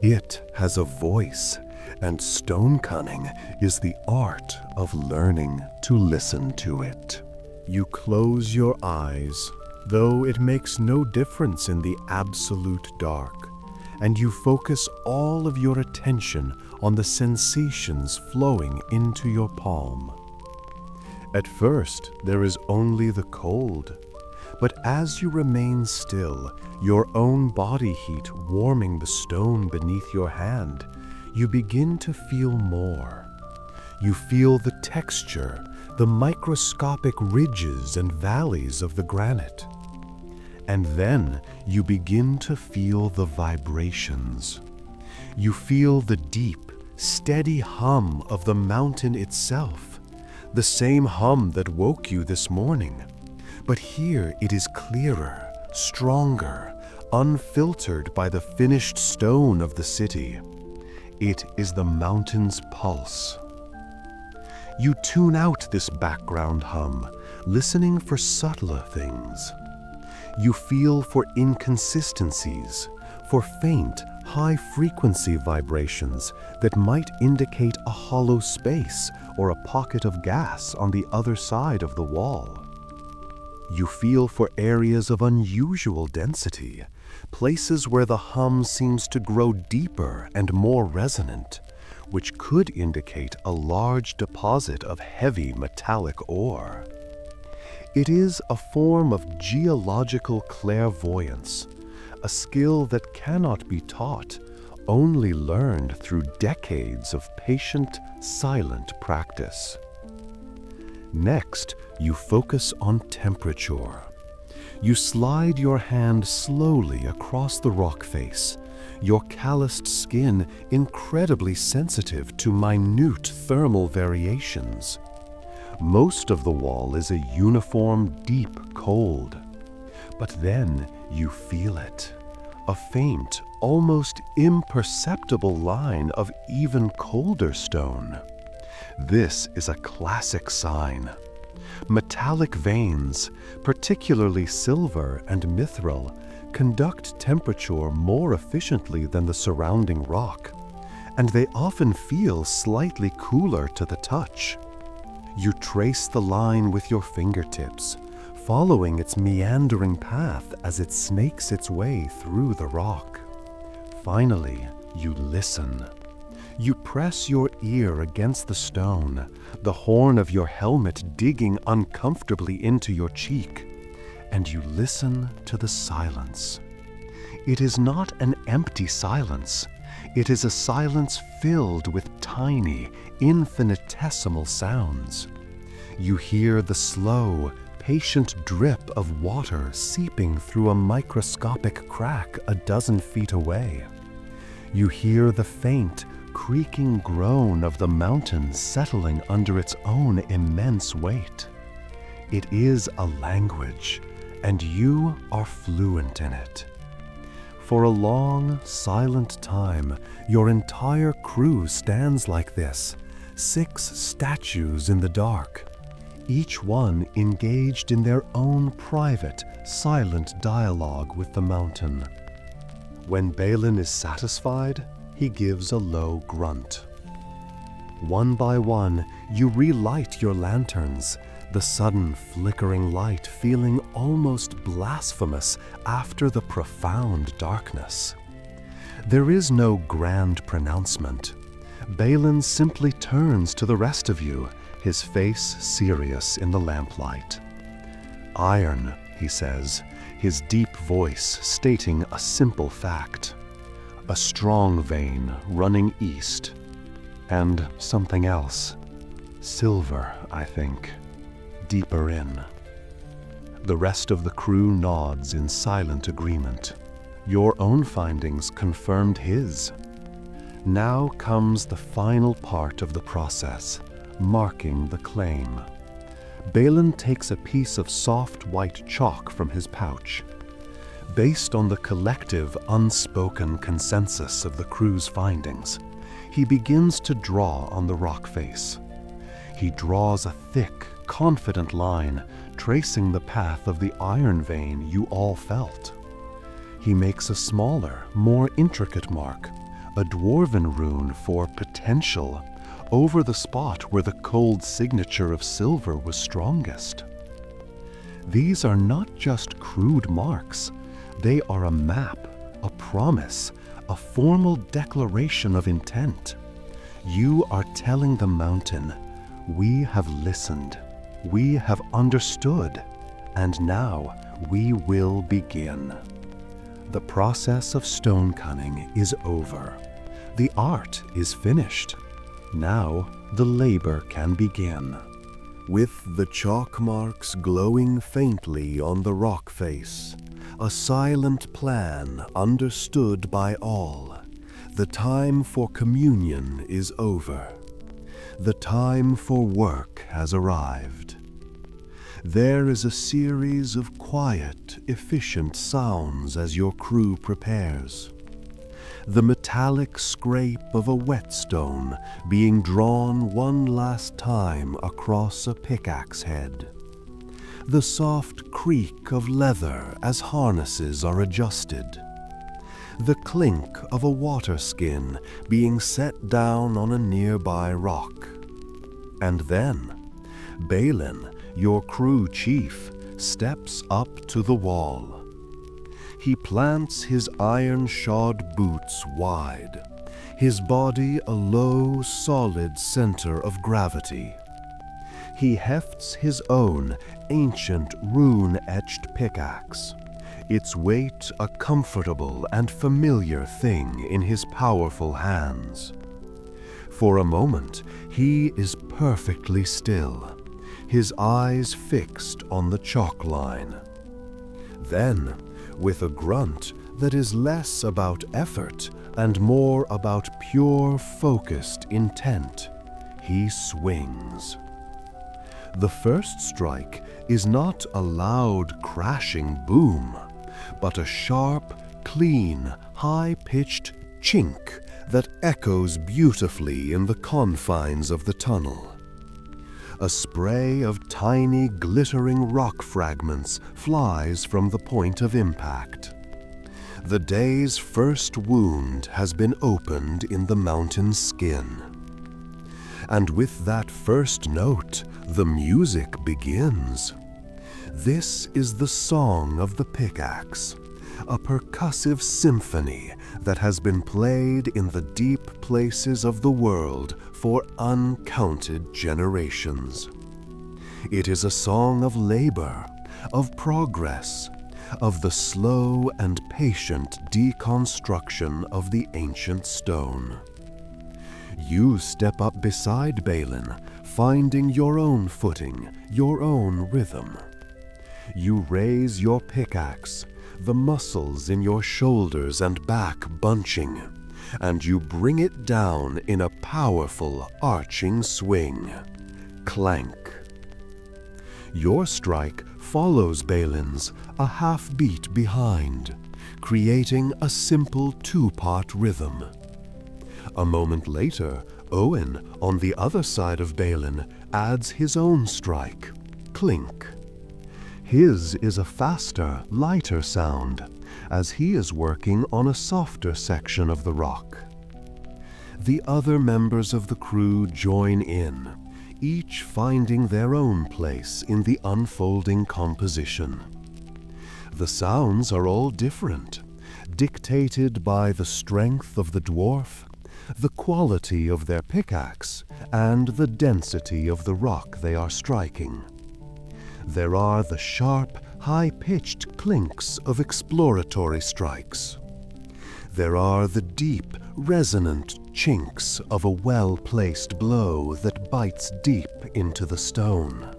It has a voice, and stone cunning is the art of learning to listen to it. You close your eyes, though it makes no difference in the absolute dark, and you focus all of your attention on the sensations flowing into your palm. At first, there is only the cold, but as you remain still, your own body heat warming the stone beneath your hand, you begin to feel more. You feel the texture, the microscopic ridges and valleys of the granite. And then you begin to feel the vibrations. You feel the deep, steady hum of the mountain itself, the same hum that woke you this morning. But here it is clearer, stronger, unfiltered by the finished stone of the city. It is the mountain's pulse. You tune out this background hum, listening for subtler things. You feel for inconsistencies, for faint, high-frequency vibrations that might indicate a hollow space or a pocket of gas on the other side of the wall. You feel for areas of unusual density, places where the hum seems to grow deeper and more resonant, which could indicate a large deposit of heavy metallic ore. It is a form of geological clairvoyance, a skill that cannot be taught, only learned through decades of patient, silent practice. Next, you focus on temperature. You slide your hand slowly across the rock face, your calloused skin incredibly sensitive to minute thermal variations. Most of the wall is a uniform, deep cold. But then you feel it, a faint, almost imperceptible line of even colder stone. This is a classic sign. Metallic veins, particularly silver and mithril, conduct temperature more efficiently than the surrounding rock, and they often feel slightly cooler to the touch. You trace the line with your fingertips, following its meandering path as it snakes its way through the rock. Finally, you listen. You press your ear against the stone, the horn of your helmet digging uncomfortably into your cheek, and you listen to the silence. It is not an empty silence. It is a silence filled with tiny, infinitesimal sounds. You hear the slow, patient drip of water seeping through a microscopic crack a dozen feet away. You hear the faint, creaking groan of the mountain settling under its own immense weight. It is a language, and you are fluent in it. For a long, silent time, your entire crew stands like this, 6 statues in the dark, each one engaged in their own private, silent dialogue with the mountain. When Balin is satisfied, he gives a low grunt. One by one, you relight your lanterns, the sudden flickering light feeling almost blasphemous after the profound darkness. There is no grand pronouncement. Balin simply turns to the rest of you, his face serious in the lamplight. "Iron," he says, his deep voice stating a simple fact. "A strong vein running east. And something else. Silver, I think. Deeper in." The rest of the crew nods in silent agreement. Your own findings confirmed his. Now comes the final part of the process, marking the claim. Balin takes a piece of soft white chalk from his pouch. Based on the collective, unspoken consensus of the crew's findings, he begins to draw on the rock face. He draws a thick, confident line, tracing the path of the iron vein you all felt. He makes a smaller, more intricate mark, a Dwarven rune for potential, over the spot where the cold signature of silver was strongest. These are not just crude marks. They are a map, a promise, a formal declaration of intent. You are telling the mountain, we have listened, we have understood, and now we will begin. The process of stone cunning is over. The art is finished. Now the labor can begin. With the chalk marks glowing faintly on the rock face, a silent plan understood by all. The time for communion is over. The time for work has arrived. There is a series of quiet, efficient sounds as your crew prepares. The metallic scrape of a whetstone being drawn one last time across a pickaxe head. The soft creak of leather as harnesses are adjusted. The clink of a water skin being set down on a nearby rock. And then, Balin, your crew chief, steps up to the wall. He plants his iron-shod boots wide, his body a low, solid center of gravity. He hefts his own ancient rune-etched pickaxe, its weight a comfortable and familiar thing in his powerful hands. For a moment, he is perfectly still, his eyes fixed on the chalk line. Then, with a grunt that is less about effort and more about pure, focused intent, he swings. The first strike is not a loud, crashing boom, but a sharp, clean, high-pitched chink that echoes beautifully in the confines of the tunnel. A spray of tiny, glittering rock fragments flies from the point of impact. The day's first wound has been opened in the mountain's skin. And with that first note, the music begins. This is the song of the pickaxe, a percussive symphony that has been played in the deep places of the world for uncounted generations. It is a song of labor, of progress, of the slow and patient deconstruction of the ancient stone. You step up beside Balin, finding your own footing, your own rhythm. You raise your pickaxe, the muscles in your shoulders and back bunching, and you bring it down in a powerful, arching swing. Clank. Your strike follows Balin's a half beat behind, creating a simple two-part rhythm. A moment later, Owen, on the other side of Balin, adds his own strike, clink. His is a faster, lighter sound, as he is working on a softer section of the rock. The other members of the crew join in, each finding their own place in the unfolding composition. The sounds are all different, dictated by the strength of the dwarf, the quality of their pickaxe, and the density of the rock they are striking. There are the sharp, high-pitched clinks of exploratory strikes. There are the deep, resonant chinks of a well-placed blow that bites deep into the stone.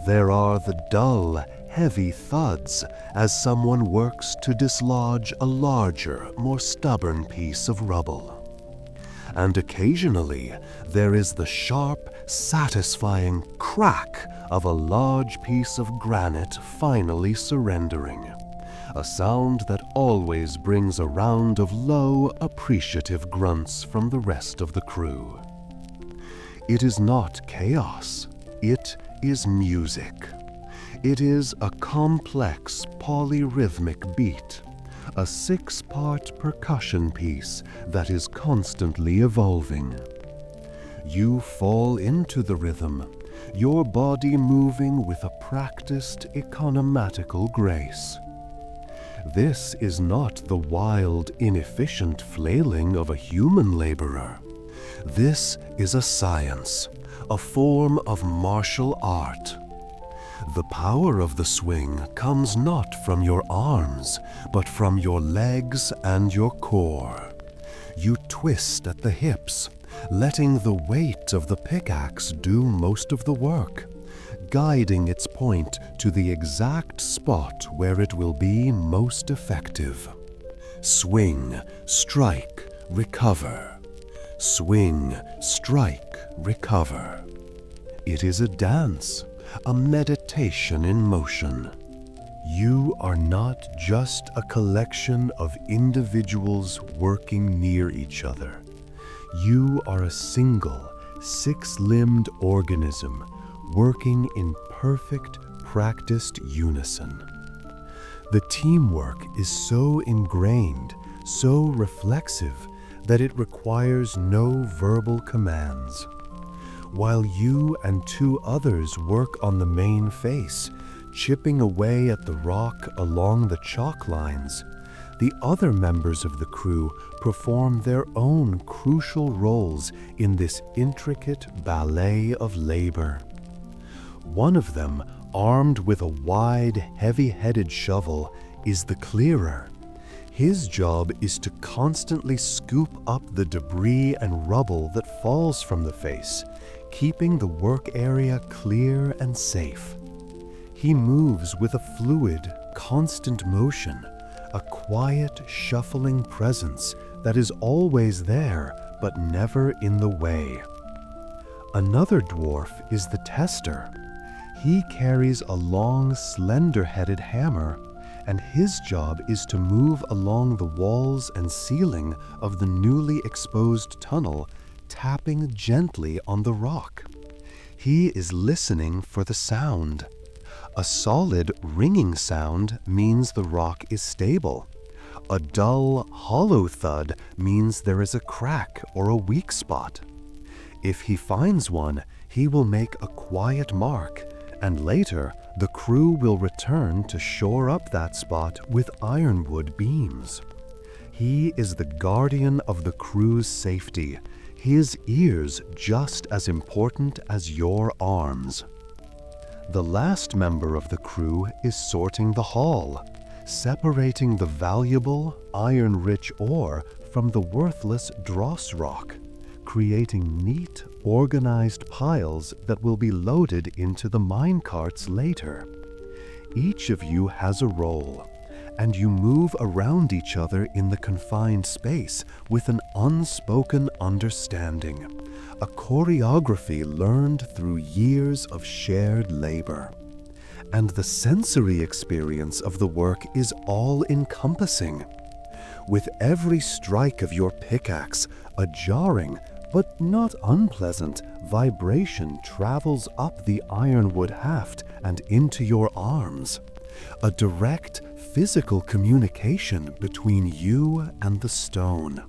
There are the dull, heavy thuds as someone works to dislodge a larger, more stubborn piece of rubble. And occasionally, there is the sharp, satisfying crack of a large piece of granite finally surrendering, a sound that always brings a round of low, appreciative grunts from the rest of the crew. It is not chaos, it is music. It is a complex polyrhythmic beat, a 6-part percussion piece that is constantly evolving. You fall into the rhythm, your body moving with a practiced economatical grace. This is not the wild, inefficient flailing of a human laborer. This is a science, a form of martial art. The power of the swing comes not from your arms, but from your legs and your core. You twist at the hips, letting the weight of the pickaxe do most of the work, guiding its point to the exact spot where it will be most effective. Swing, strike, recover. Swing, strike, recover. It is a dance, a meditation in motion. You are not just a collection of individuals working near each other. You are a single, 6-limbed organism working in perfect, practiced unison. The teamwork is so ingrained, so reflexive, that it requires no verbal commands. While you and 2 others work on the main face, chipping away at the rock along the chalk lines, the other members of the crew perform their own crucial roles in this intricate ballet of labor. One of them, armed with a wide, heavy-headed shovel, is the clearer. His job is to constantly scoop up the debris and rubble that falls from the face, keeping the work area clear and safe. He moves with a fluid, constant motion, a quiet, shuffling presence that is always there but never in the way. Another dwarf is the tester. He carries a long, slender-headed hammer, and his job is to move along the walls and ceiling of the newly exposed tunnel, tapping gently on the rock. He is listening for the sound. A solid, ringing sound means the rock is stable. A dull, hollow thud means there is a crack or a weak spot. If he finds one, he will make a quiet mark, and later the crew will return to shore up that spot with ironwood beams. He is the guardian of the crew's safety, his ears just as important as your arms. The last member of the crew is sorting the haul, separating the valuable, iron-rich ore from the worthless dross rock, creating neat, organized piles that will be loaded into the mine carts later. Each of you has a role, and you move around each other in the confined space with an unspoken understanding, a choreography learned through years of shared labor. And the sensory experience of the work is all-encompassing. With every strike of your pickaxe, a jarring, but not unpleasant, vibration travels up the ironwood haft and into your arms. A direct, physical communication between you and the stone.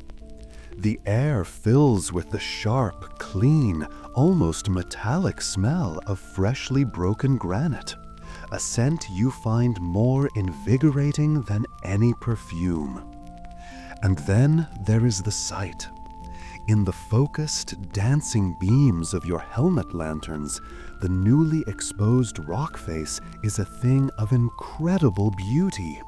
The air fills with the sharp, clean, almost metallic smell of freshly broken granite, a scent you find more invigorating than any perfume. And then there is the sight. In the focused, dancing beams of your helmet lanterns, the newly exposed rock face is a thing of incredible beauty.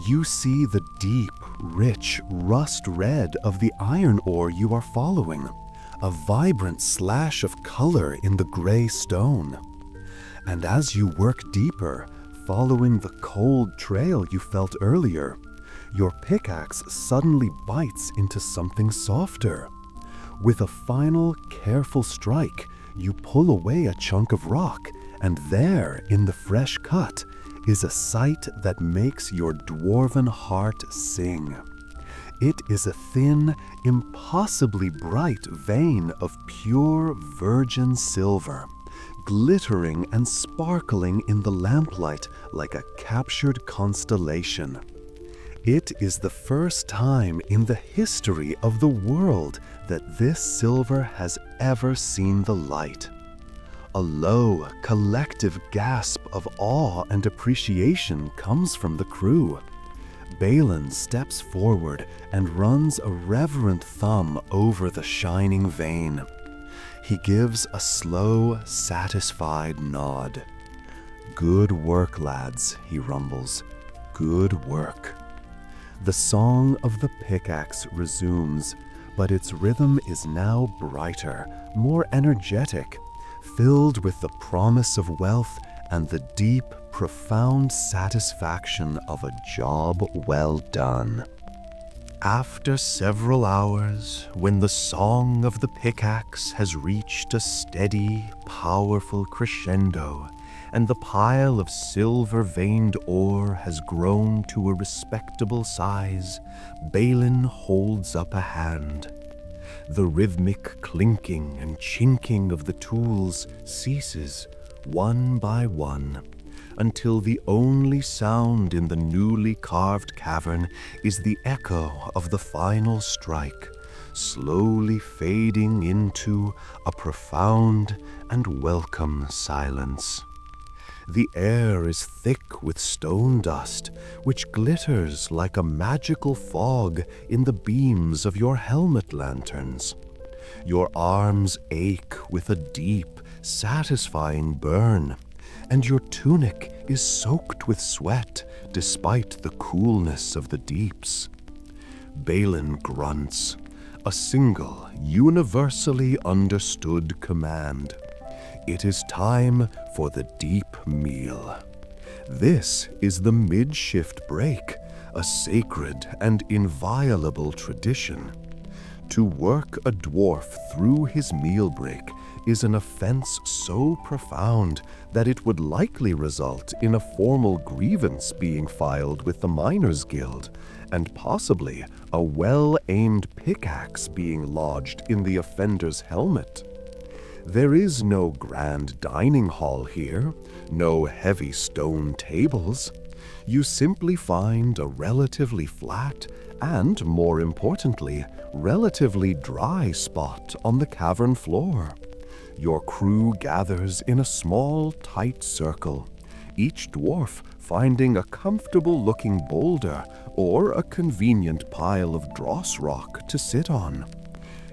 You see the deep, rich rust red of the iron ore you are following, a vibrant slash of color in the gray stone. And as you work deeper, following the cold trail you felt earlier, your pickaxe suddenly bites into something softer. With a final, careful strike, you pull away a chunk of rock, and there, in the fresh cut, is a sight that makes your dwarven heart sing. It is a thin, impossibly bright vein of pure virgin silver, glittering and sparkling in the lamplight like a captured constellation. It is the first time in the history of the world that this silver has ever seen the light. A low, collective gasp of awe and appreciation comes from the crew. Balin steps forward and runs a reverent thumb over the shining vein. He gives a slow, satisfied nod. "Good work, lads," he rumbles. "Good work." The song of the pickaxe resumes, but its rhythm is now brighter, more energetic, filled with the promise of wealth and the deep, profound satisfaction of a job well done. After several hours, when the song of the pickaxe has reached a steady, powerful crescendo, and the pile of silver-veined ore has grown to a respectable size, Balin holds up a hand. The rhythmic clinking and chinking of the tools ceases, one by one, until the only sound in the newly carved cavern is the echo of the final strike, slowly fading into a profound and welcome silence. The air is thick with stone dust, which glitters like a magical fog in the beams of your helmet lanterns. Your arms ache with a deep, satisfying burn, and your tunic is soaked with sweat despite the coolness of the deeps. Balin grunts, a single, universally understood command. It is time for the deep meal. This is the mid-shift break, a sacred and inviolable tradition. To work a dwarf through his meal break is an offense so profound that it would likely result in a formal grievance being filed with the Miners' Guild, and possibly a well-aimed pickaxe being lodged in the offender's helmet. There is no grand dining hall here, no heavy stone tables. You simply find a relatively flat and, more importantly, relatively dry spot on the cavern floor. Your crew gathers in a small, tight circle, each dwarf finding a comfortable-looking boulder or a convenient pile of dross rock to sit on.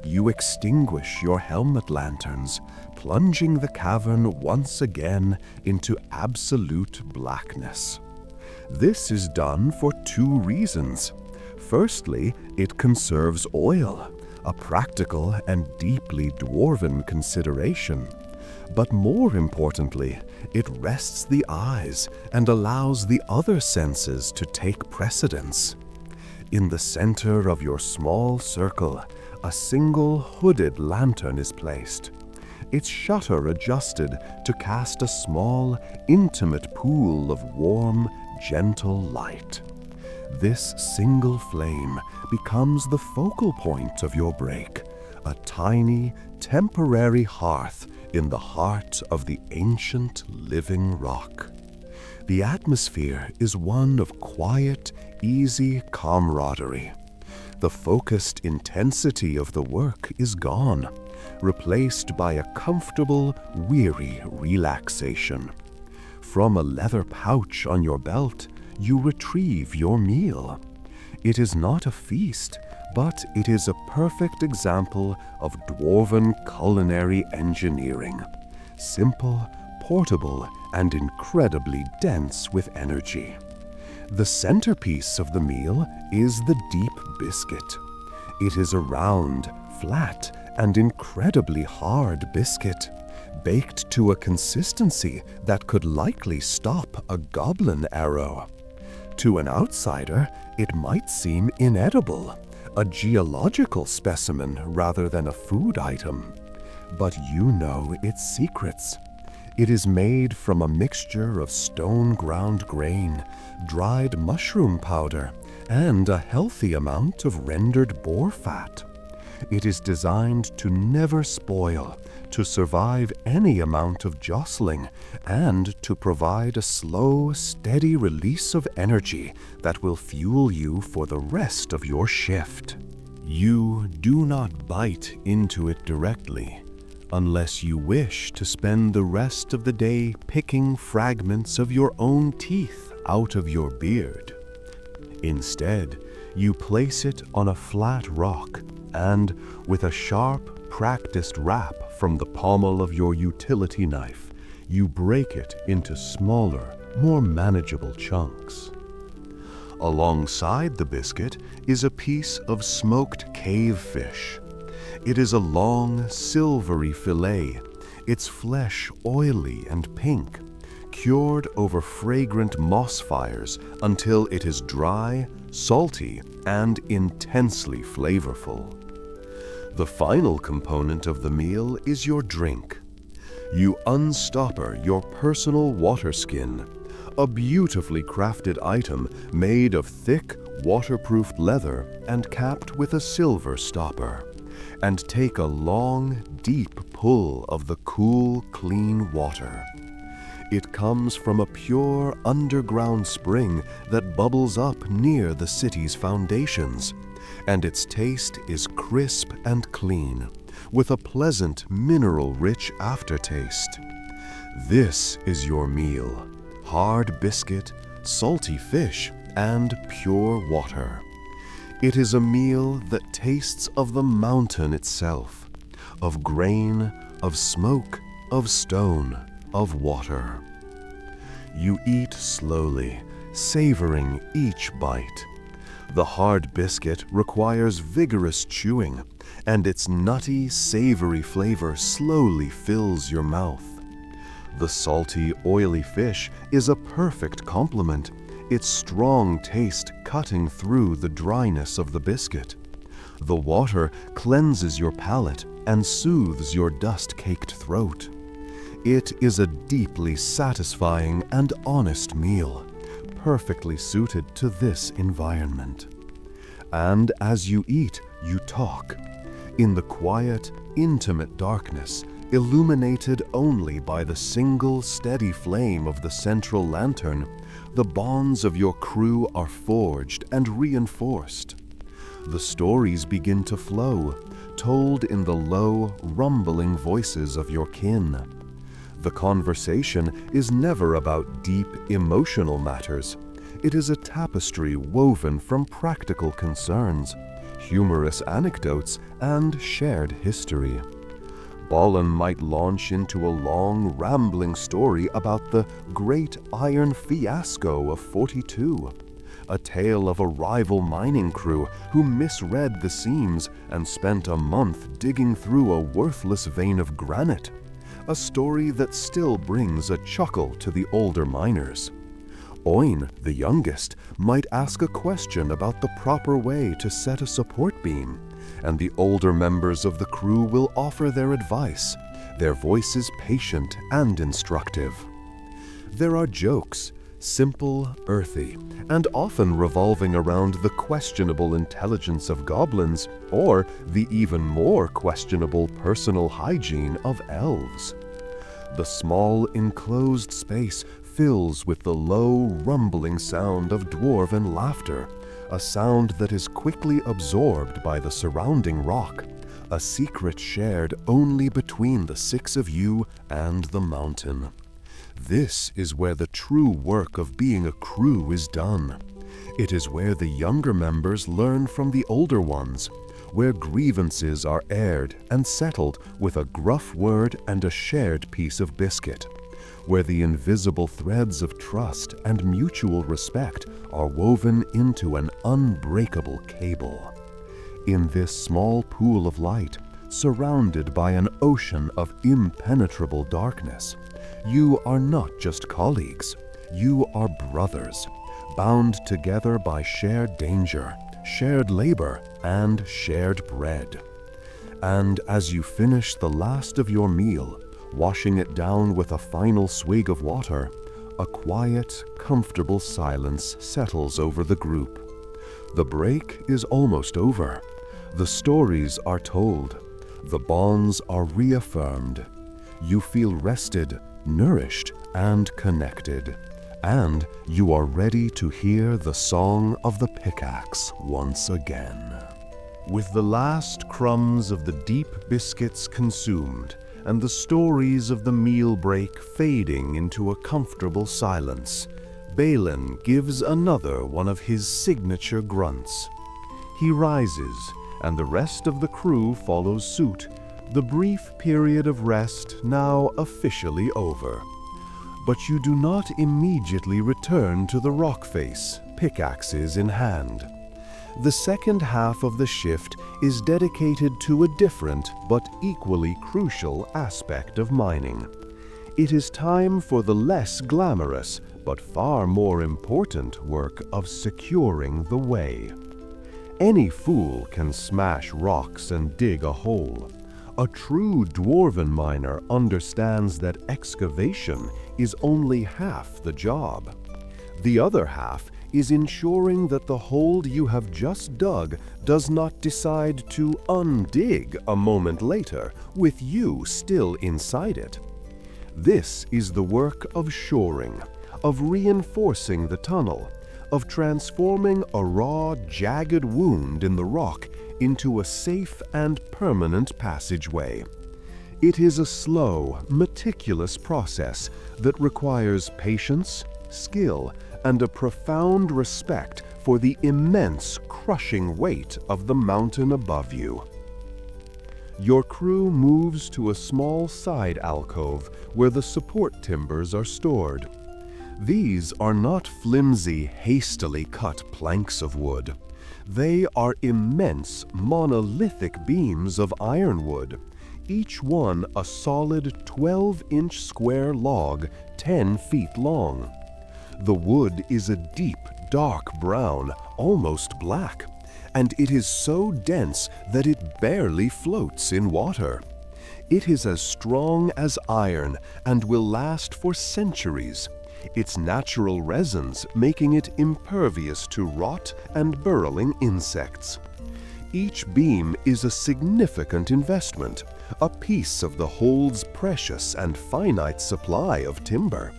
You extinguish your helmet lanterns, plunging the cavern once again into absolute blackness. This is done for two reasons. Firstly, it conserves oil, a practical and deeply dwarven consideration. But more importantly, it rests the eyes and allows the other senses to take precedence. In the center of your small circle, a single hooded lantern is placed, its shutter adjusted to cast a small, intimate pool of warm, gentle light. This single flame becomes the focal point of your break, a tiny, temporary hearth in the heart of the ancient living rock. The atmosphere is one of quiet, easy camaraderie. The focused intensity of the work is gone, replaced by a comfortable, weary relaxation. From a leather pouch on your belt, you retrieve your meal. It is not a feast, but it is a perfect example of dwarven culinary engineering. Simple, portable, and incredibly dense with energy. The centerpiece of the meal is the deep biscuit. It is a round, flat, and incredibly hard biscuit, baked to a consistency that could likely stop a goblin arrow. To an outsider, it might seem inedible, a geological specimen rather than a food item. But you know its secrets. It is made from a mixture of stone-ground grain, dried mushroom powder, and a healthy amount of rendered boar fat. It is designed to never spoil, to survive any amount of jostling, and to provide a slow, steady release of energy that will fuel you for the rest of your shift. You do not bite into it directly, unless you wish to spend the rest of the day picking fragments of your own teeth out of your beard. Instead, you place it on a flat rock and, with a sharp, practiced rap from the pommel of your utility knife, you break it into smaller, more manageable chunks. Alongside the biscuit is a piece of smoked cave fish. It is a long, silvery fillet, its flesh oily and pink, cured over fragrant moss fires until it is dry, salty, and intensely flavorful. The final component of the meal is your drink. You unstopper your personal water skin, a beautifully crafted item made of thick, waterproof leather and capped with a silver stopper, and take a long, deep pull of the cool, clean water. It comes from a pure underground spring that bubbles up near the city's foundations, and its taste is crisp and clean, with a pleasant mineral-rich aftertaste. This is your meal: hard biscuit, salty fish, and pure water. It is a meal that tastes of the mountain itself, of grain, of smoke, of stone, of water. You eat slowly, savoring each bite. The hard biscuit requires vigorous chewing, and its nutty, savory flavor slowly fills your mouth. The salty, oily fish is a perfect complement, its strong taste cutting through the dryness of the biscuit. The water cleanses your palate and soothes your dust-caked throat. It is a deeply satisfying and honest meal, perfectly suited to this environment. And as you eat, you talk. In the quiet, intimate darkness, illuminated only by the single steady flame of the central lantern, the bonds of your crew are forged and reinforced. The stories begin to flow, told in the low, rumbling voices of your kin. The conversation is never about deep, emotional matters. It is a tapestry woven from practical concerns, humorous anecdotes, and shared history. Balin might launch into a long, rambling story about the Great Iron Fiasco of 42, a tale of a rival mining crew who misread the seams and spent a month digging through a worthless vein of granite, a story that still brings a chuckle to the older miners. Oin, the youngest, might ask a question about the proper way to set a support beam, and the older members of the crew will offer their advice, their voices patient and instructive. There are jokes, simple, earthy, and often revolving around the questionable intelligence of goblins or the even more questionable personal hygiene of elves. The small enclosed space fills with the low, rumbling sound of dwarven laughter, a sound that is quickly absorbed by the surrounding rock, a secret shared only between the six of you and the mountain. This is where the true work of being a crew is done. It is where the younger members learn from the older ones, where grievances are aired and settled with a gruff word and a shared piece of biscuit, where the invisible threads of trust and mutual respect are woven into an unbreakable cable. In this small pool of light, surrounded by an ocean of impenetrable darkness, you are not just colleagues, you are brothers, bound together by shared danger, shared labor, and shared bread. And as you finish the last of your meal, Washing it down with a final swig of water, a quiet, comfortable silence settles over the group. The break is almost over. The stories are told. The bonds are reaffirmed. You feel rested, nourished, and connected. And you are ready to hear the song of the pickaxe once again. With the last crumbs of the deep biscuits consumed, and the stories of the meal break fading into a comfortable silence, Balin gives another one of his signature grunts. He rises, and the rest of the crew follows suit, the brief period of rest now officially over. But you do not immediately return to the rock face, pickaxes in hand. The second half of the shift is dedicated to a different but equally crucial aspect of mining. It is time for the less glamorous but far more important work of securing the way. Any fool can smash rocks and dig a hole. A true Dwarven miner understands that excavation is only half the job. The other half is ensuring that the hole you have just dug does not decide to undig a moment later with you still inside it. This is the work of shoring, of reinforcing the tunnel, of transforming a raw, jagged wound in the rock into a safe and permanent passageway. It is a slow, meticulous process that requires patience, skill, and a profound respect for the immense, crushing weight of the mountain above you. Your crew moves to a small side alcove where the support timbers are stored. These are not flimsy, hastily cut planks of wood. They are immense, monolithic beams of ironwood, each one a solid 12-inch square log 10 feet long. The wood is a deep, dark brown, almost black, and it is so dense that it barely floats in water. It is as strong as iron and will last for centuries, its natural resins making it impervious to rot and burrowing insects. Each beam is a significant investment, a piece of the hole's precious and finite supply of timber,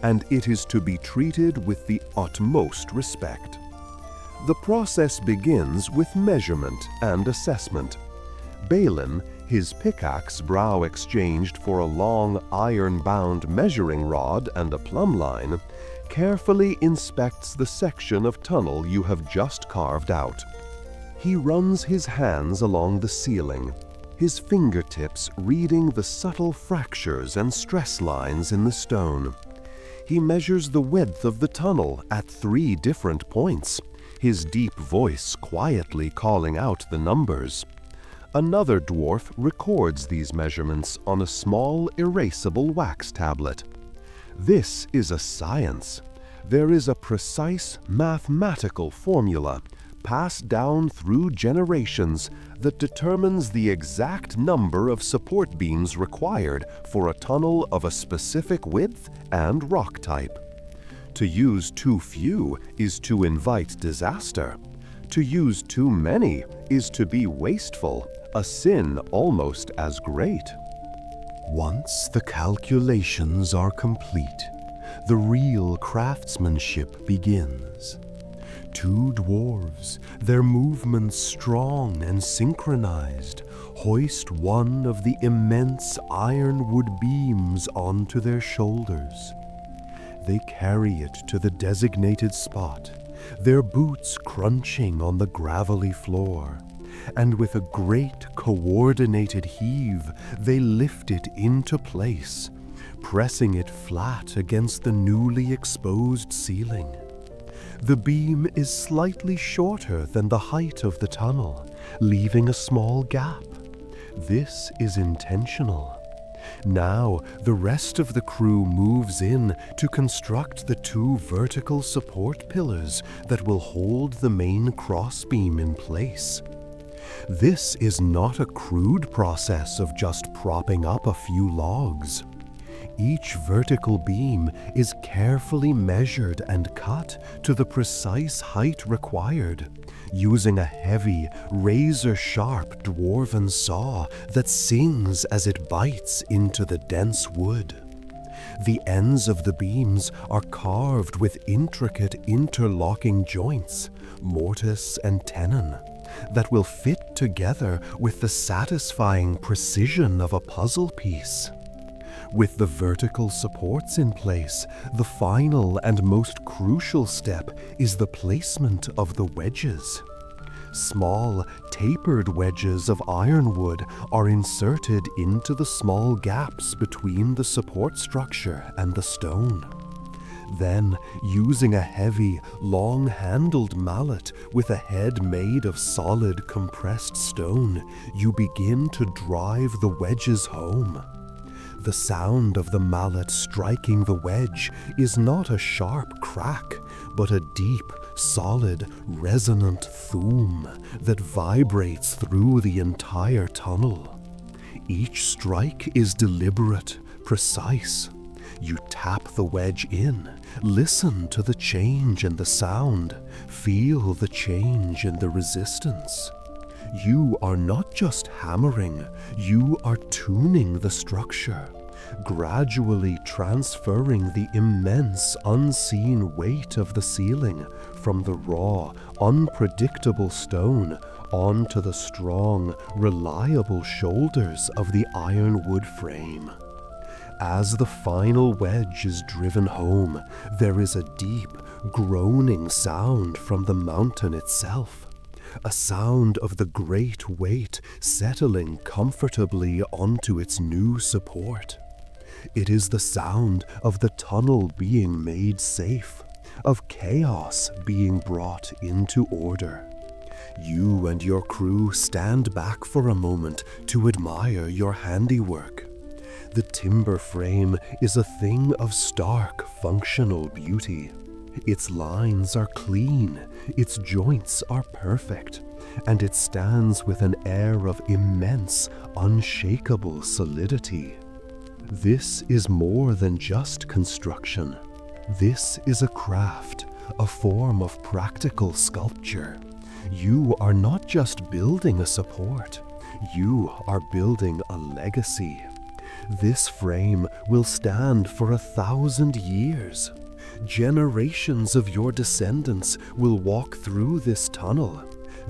and it is to be treated with the utmost respect. The process begins with measurement and assessment. Balin, his pickaxe brow exchanged for a long iron-bound measuring rod and a plumb line, carefully inspects the section of tunnel you have just carved out. He runs his hands along the ceiling, his fingertips reading the subtle fractures and stress lines in the stone. He measures the width of the tunnel at 3 different points, his deep voice quietly calling out the numbers. Another dwarf records these measurements on a small erasable wax tablet. This is a science. There is a precise mathematical formula passed down through generations that determines the exact number of support beams required for a tunnel of a specific width and rock type. To use too few is to invite disaster. To use too many is to be wasteful, a sin almost as great. Once the calculations are complete, the real craftsmanship begins. 2 dwarves, their movements strong and synchronized, hoist one of the immense ironwood beams onto their shoulders. They carry it to the designated spot, their boots crunching on the gravelly floor, and with a great coordinated heave, they lift it into place, pressing it flat against the newly exposed ceiling. The beam is slightly shorter than the height of the tunnel, leaving a small gap. This is intentional. Now, the rest of the crew moves in to construct the 2 vertical support pillars that will hold the main crossbeam in place. This is not a crude process of just propping up a few logs. Each vertical beam is carefully measured and cut to the precise height required, using a heavy, razor-sharp dwarven saw that sings as it bites into the dense wood. The ends of the beams are carved with intricate interlocking joints, mortise and tenon, that will fit together with the satisfying precision of a puzzle piece. With the vertical supports in place, the final and most crucial step is the placement of the wedges. Small, tapered wedges of ironwood are inserted into the small gaps between the support structure and the stone. Then, using a heavy, long-handled mallet with a head made of solid, compressed stone, you begin to drive the wedges home. The sound of the mallet striking the wedge is not a sharp crack, but a deep, solid, resonant thum that vibrates through the entire tunnel. Each strike is deliberate, precise. You tap the wedge in, listen to the change in the sound, feel the change in the resistance. You are not just hammering, you are tuning the structure, gradually transferring the immense unseen weight of the ceiling from the raw, unpredictable stone onto the strong, reliable shoulders of the ironwood frame. As the final wedge is driven home, there is a deep, groaning sound from the mountain itself. A sound of the great weight settling comfortably onto its new support. It is the sound of the tunnel being made safe, of chaos being brought into order. You and your crew stand back for a moment to admire your handiwork. The timber frame is a thing of stark functional beauty. Its lines are clean, its joints are perfect, and it stands with an air of immense, unshakable solidity. This is more than just construction. This is a craft, a form of practical sculpture. You are not just building a support, you are building a legacy. This frame will stand for 1,000 years. Generations of your descendants will walk through this tunnel,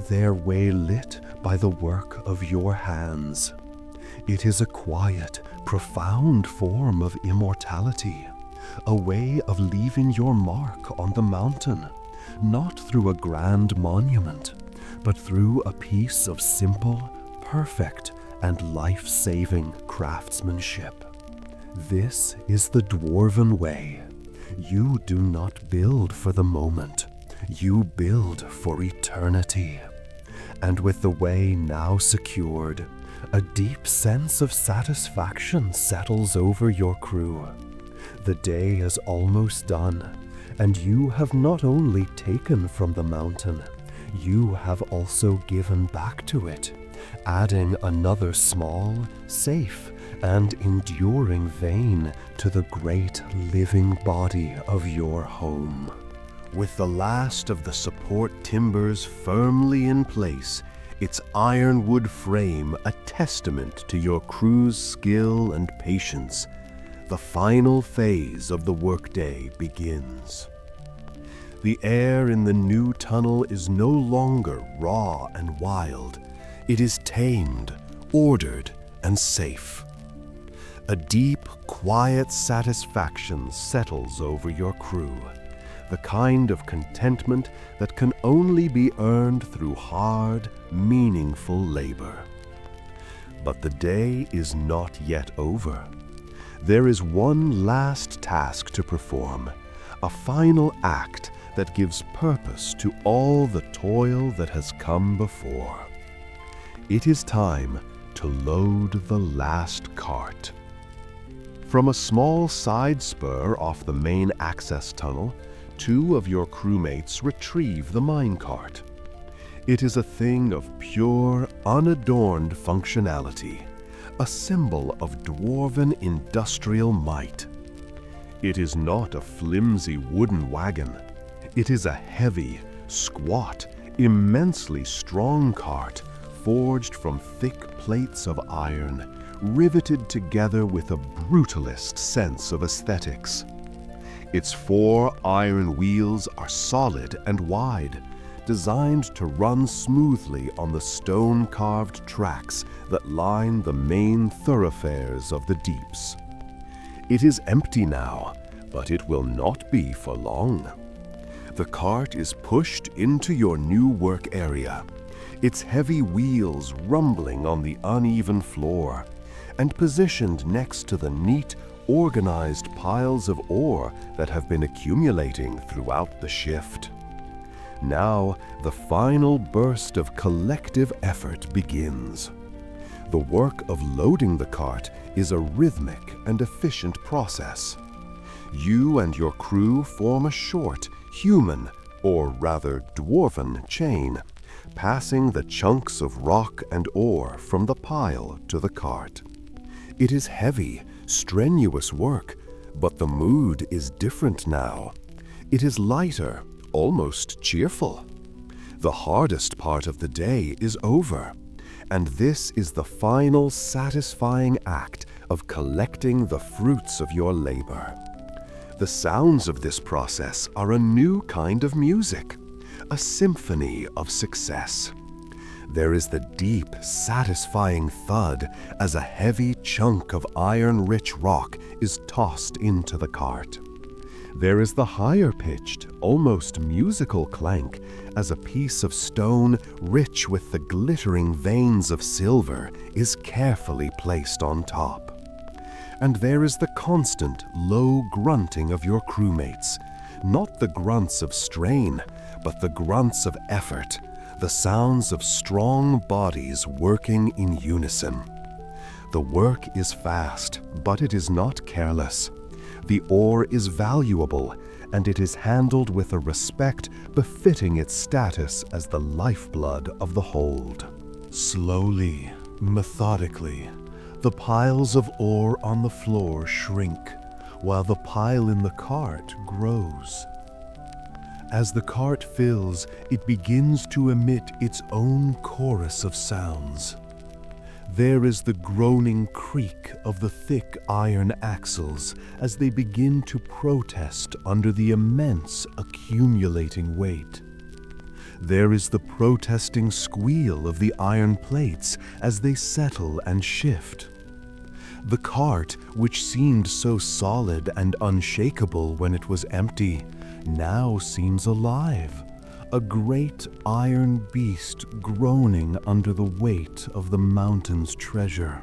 their way lit by the work of your hands. It is a quiet, profound form of immortality, a way of leaving your mark on the mountain, not through a grand monument, but through a piece of simple, perfect, and life-saving craftsmanship. This is the Dwarven way. You do not build for the moment. You build for eternity. And with the way now secured, a deep sense of satisfaction settles over your crew. The day is almost done, and you have not only taken from the mountain, you have also given back to it, adding another small, safe, and enduring vein to the great living body of your home. With the last of the support timbers firmly in place, its ironwood frame a testament to your crew's skill and patience, the final phase of the workday begins. The air in the new tunnel is no longer raw and wild. It is tamed, ordered, and safe. A deep, quiet satisfaction settles over your crew, the kind of contentment that can only be earned through hard, meaningful labor. But the day is not yet over. There is one last task to perform, a final act that gives purpose to all the toil that has come before. It is time to load the last cart. From a small side spur off the main access tunnel, 2 of your crewmates retrieve the minecart. It is a thing of pure, unadorned functionality, a symbol of Dwarven industrial might. It is not a flimsy wooden wagon. It is a heavy, squat, immensely strong cart forged from thick plates of iron, riveted together with a brutalist sense of aesthetics. Its 4 iron wheels are solid and wide, designed to run smoothly on the stone-carved tracks that line the main thoroughfares of the deeps. It is empty now, but it will not be for long. The cart is pushed into your new work area, its heavy wheels rumbling on the uneven floor, and positioned next to the neat, organized piles of ore that have been accumulating throughout the shift. Now, the final burst of collective effort begins. The work of loading the cart is a rhythmic and efficient process. You and your crew form a short, human, or rather dwarven, chain, passing the chunks of rock and ore from the pile to the cart. It is heavy, strenuous work, but the mood is different now. It is lighter, almost cheerful. The hardest part of the day is over, and this is the final satisfying act of collecting the fruits of your labor. The sounds of this process are a new kind of music, a symphony of success. There is the deep, satisfying thud as a heavy chunk of iron-rich rock is tossed into the cart. There is the higher-pitched, almost musical clank as a piece of stone rich with the glittering veins of silver is carefully placed on top. And there is the constant, low grunting of your crewmates, not the grunts of strain, but the grunts of effort, the sounds of strong bodies working in unison. The work is fast, but it is not careless. The ore is valuable, and it is handled with a respect befitting its status as the lifeblood of the hold. Slowly, methodically, the piles of ore on the floor shrink, while the pile in the cart grows. As the cart fills, it begins to emit its own chorus of sounds. There is the groaning creak of the thick iron axles as they begin to protest under the immense accumulating weight. There is the protesting squeal of the iron plates as they settle and shift. The cart, which seemed so solid and unshakable when it was empty, now seems alive, a great iron beast groaning under the weight of the mountain's treasure.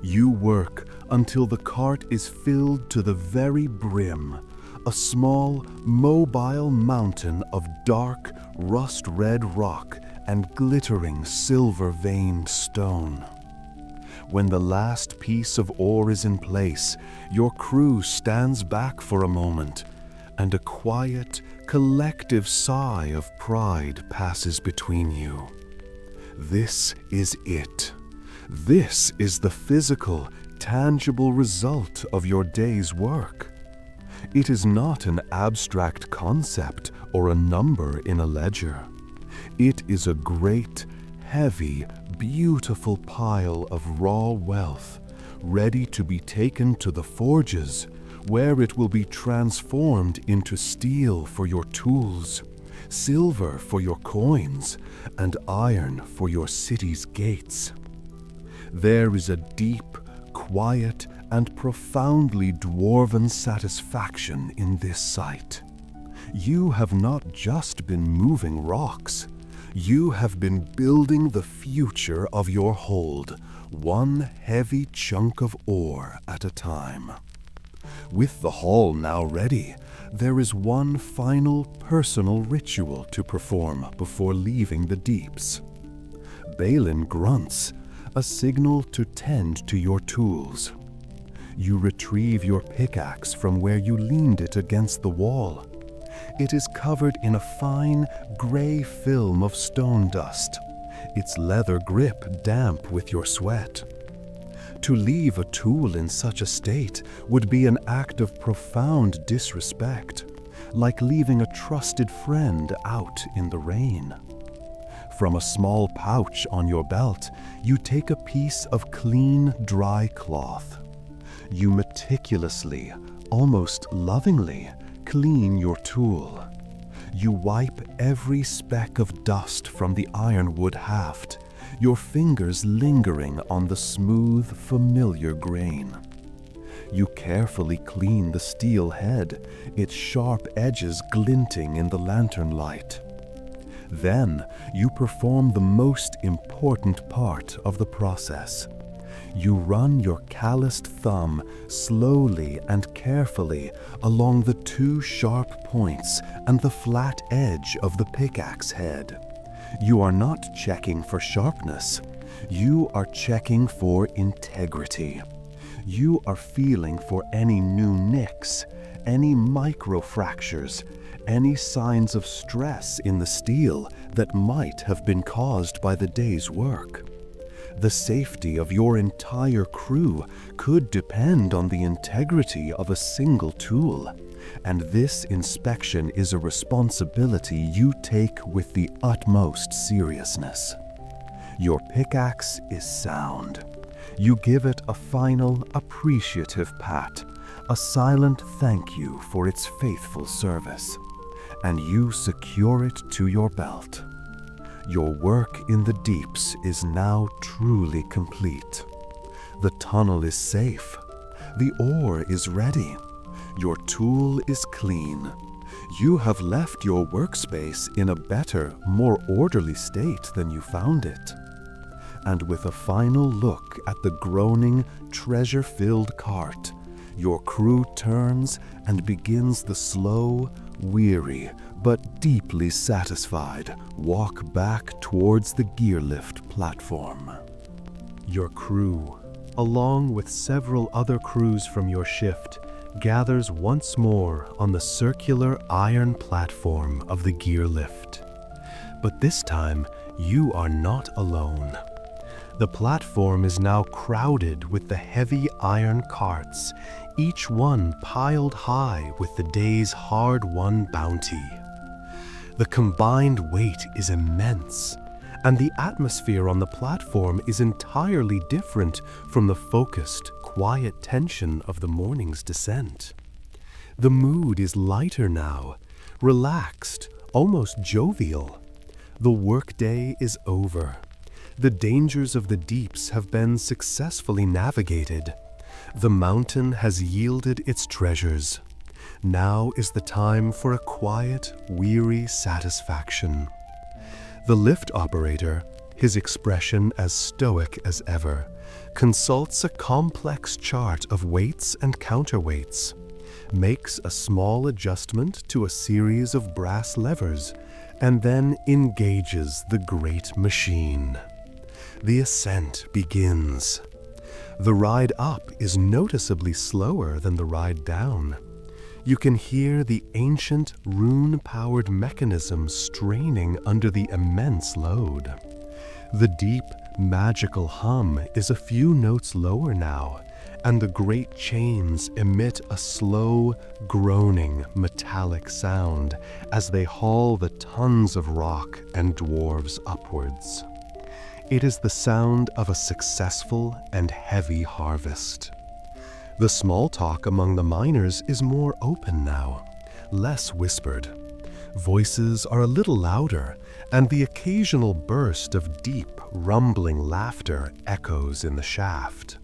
You work until the cart is filled to the very brim, a small, mobile mountain of dark, rust-red rock and glittering silver-veined stone. When the last piece of ore is in place, your crew stands back for a moment, and a quiet, collective sigh of pride passes between you. This is it. This is the physical, tangible result of your day's work. It is not an abstract concept or a number in a ledger. It is a great, heavy, beautiful pile of raw wealth, ready to be taken to the forges, where it will be transformed into steel for your tools, silver for your coins, and iron for your city's gates. There is a deep, quiet, and profoundly dwarven satisfaction in this sight. You have not just been moving rocks. You have been building the future of your hold, one heavy chunk of ore at a time. With the hall now ready, there is one final personal ritual to perform before leaving the deeps. Balin grunts, a signal to tend to your tools. You retrieve your pickaxe from where you leaned it against the wall. It is covered in a fine, gray film of stone dust, its leather grip damp with your sweat. To leave a tool in such a state would be an act of profound disrespect, like leaving a trusted friend out in the rain. From a small pouch on your belt, you take a piece of clean, dry cloth. You meticulously, almost lovingly, clean your tool. You wipe every speck of dust from the ironwood haft, your fingers lingering on the smooth, familiar grain. You carefully clean the steel head, its sharp edges glinting in the lantern light. Then you perform the most important part of the process. You run your calloused thumb slowly and carefully along the two sharp points and the flat edge of the pickaxe head. You are not checking for sharpness. You are checking for integrity. You are feeling for any new nicks, any microfractures, any signs of stress in the steel that might have been caused by the day's work. The safety of your entire crew could depend on the integrity of a single tool, and this inspection is a responsibility you take with the utmost seriousness. Your pickaxe is sound. You give it a final, appreciative pat, a silent thank you for its faithful service, and you secure it to your belt. Your work in the deeps is now truly complete. The tunnel is safe. The ore is ready. Your tool is clean. You have left your workspace in a better, more orderly state than you found it. And with a final look at the groaning, treasure-filled cart, your crew turns and begins the slow, weary, but deeply satisfied walk back towards the gear lift platform. Your crew, along with several other crews from your shift, gathers once more on the circular iron platform of the gear lift. But this time, you are not alone. The platform is now crowded with the heavy iron carts, each one piled high with the day's hard-won bounty. The combined weight is immense, and the atmosphere on the platform is entirely different from the focused, quiet tension of the morning's descent. The mood is lighter now, relaxed, almost jovial. The workday is over. The dangers of the deeps have been successfully navigated. The mountain has yielded its treasures. Now is the time for a quiet, weary satisfaction. The lift operator, his expression as stoic as ever, consults a complex chart of weights and counterweights, makes a small adjustment to a series of brass levers, and then engages the great machine. The ascent begins. The ride up is noticeably slower than the ride down. You can hear the ancient rune-powered mechanism straining under the immense load. The deep, magical hum is a few notes lower now, and the great chains emit a slow, groaning, metallic sound as they haul the tons of rock and dwarves upwards. It is the sound of a successful and heavy harvest. The small talk among the miners is more open now, less whispered. Voices are a little louder, and the occasional burst of deep, rumbling laughter echoes in the shaft.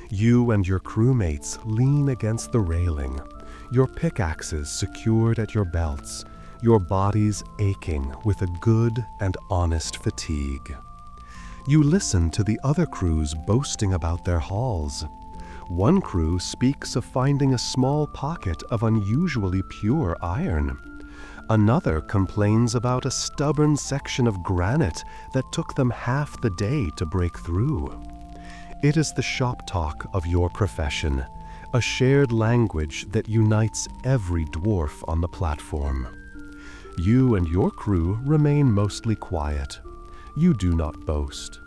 You and your crewmates lean against the railing, your pickaxes secured at your belts, your bodies aching with a good and honest fatigue. You listen to the other crews boasting about their hauls. One crew speaks of finding a small pocket of unusually pure iron. Another complains about a stubborn section of granite that took them half the day to break through. It is the shop talk of your profession, a shared language that unites every dwarf on the platform. You and your crew remain mostly quiet. You do not boast.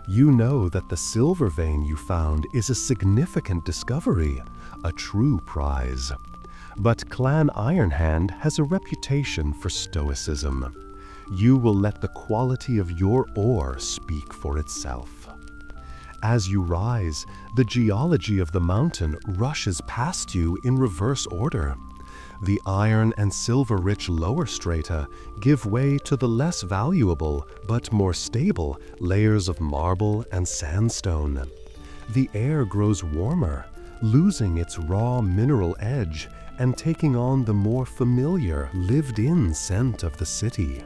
You know that the silver vein you found is a significant discovery, a true prize. But Clan Ironhand has a reputation for stoicism. You will let the quality of your ore speak for itself. As you rise, the geology of the mountain rushes past you in reverse order. The iron and silver-rich lower strata give way to the less valuable but more stable layers of marble and sandstone. The air grows warmer, losing its raw mineral edge and taking on the more familiar, lived-in scent of the city.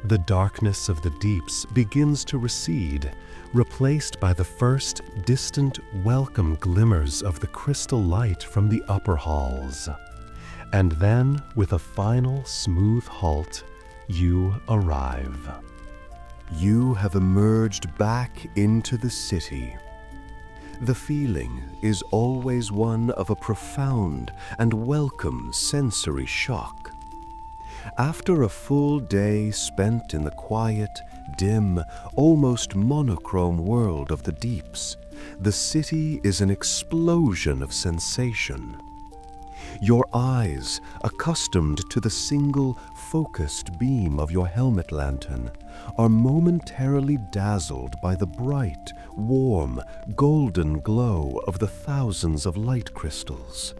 The darkness of the deeps begins to recede, replaced by the first distant, welcome glimmers of the crystal light from the upper halls. And then, with a final smooth halt, you arrive. You have emerged back into the city. The feeling is always one of a profound and welcome sensory shock. After a full day spent in the quiet, dim, almost monochrome world of the deeps, the city is an explosion of sensation. Your eyes, accustomed to the single, focused beam of your helmet lantern, are momentarily dazzled by the bright, warm, golden glow of the thousands of light crystals.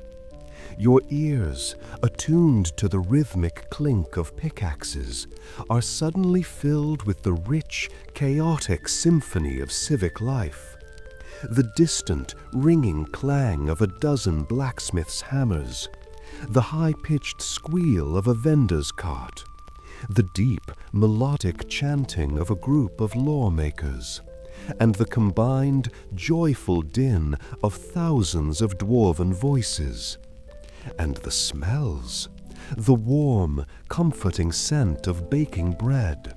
Your ears, attuned to the rhythmic clink of pickaxes, are suddenly filled with the rich, chaotic symphony of civic life. The distant, ringing clang of a dozen blacksmiths' hammers, the high-pitched squeal of a vendor's cart, the deep, melodic chanting of a group of lawmakers, and the combined, joyful din of thousands of dwarven voices. And the smells, the warm, comforting scent of baking bread,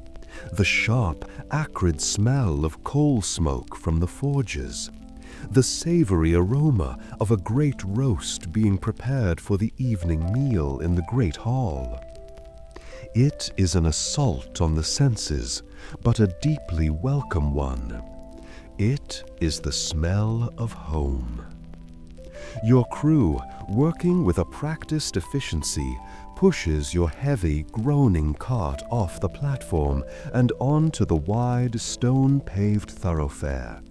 the sharp, acrid smell of coal smoke from the forges, the savory aroma of a great roast being prepared for the evening meal in the great hall. It is an assault on the senses, but a deeply welcome one. It is the smell of home. Your crew, working with a practiced efficiency, pushes your heavy, groaning cart off the platform and onto the wide, stone-paved thoroughfare.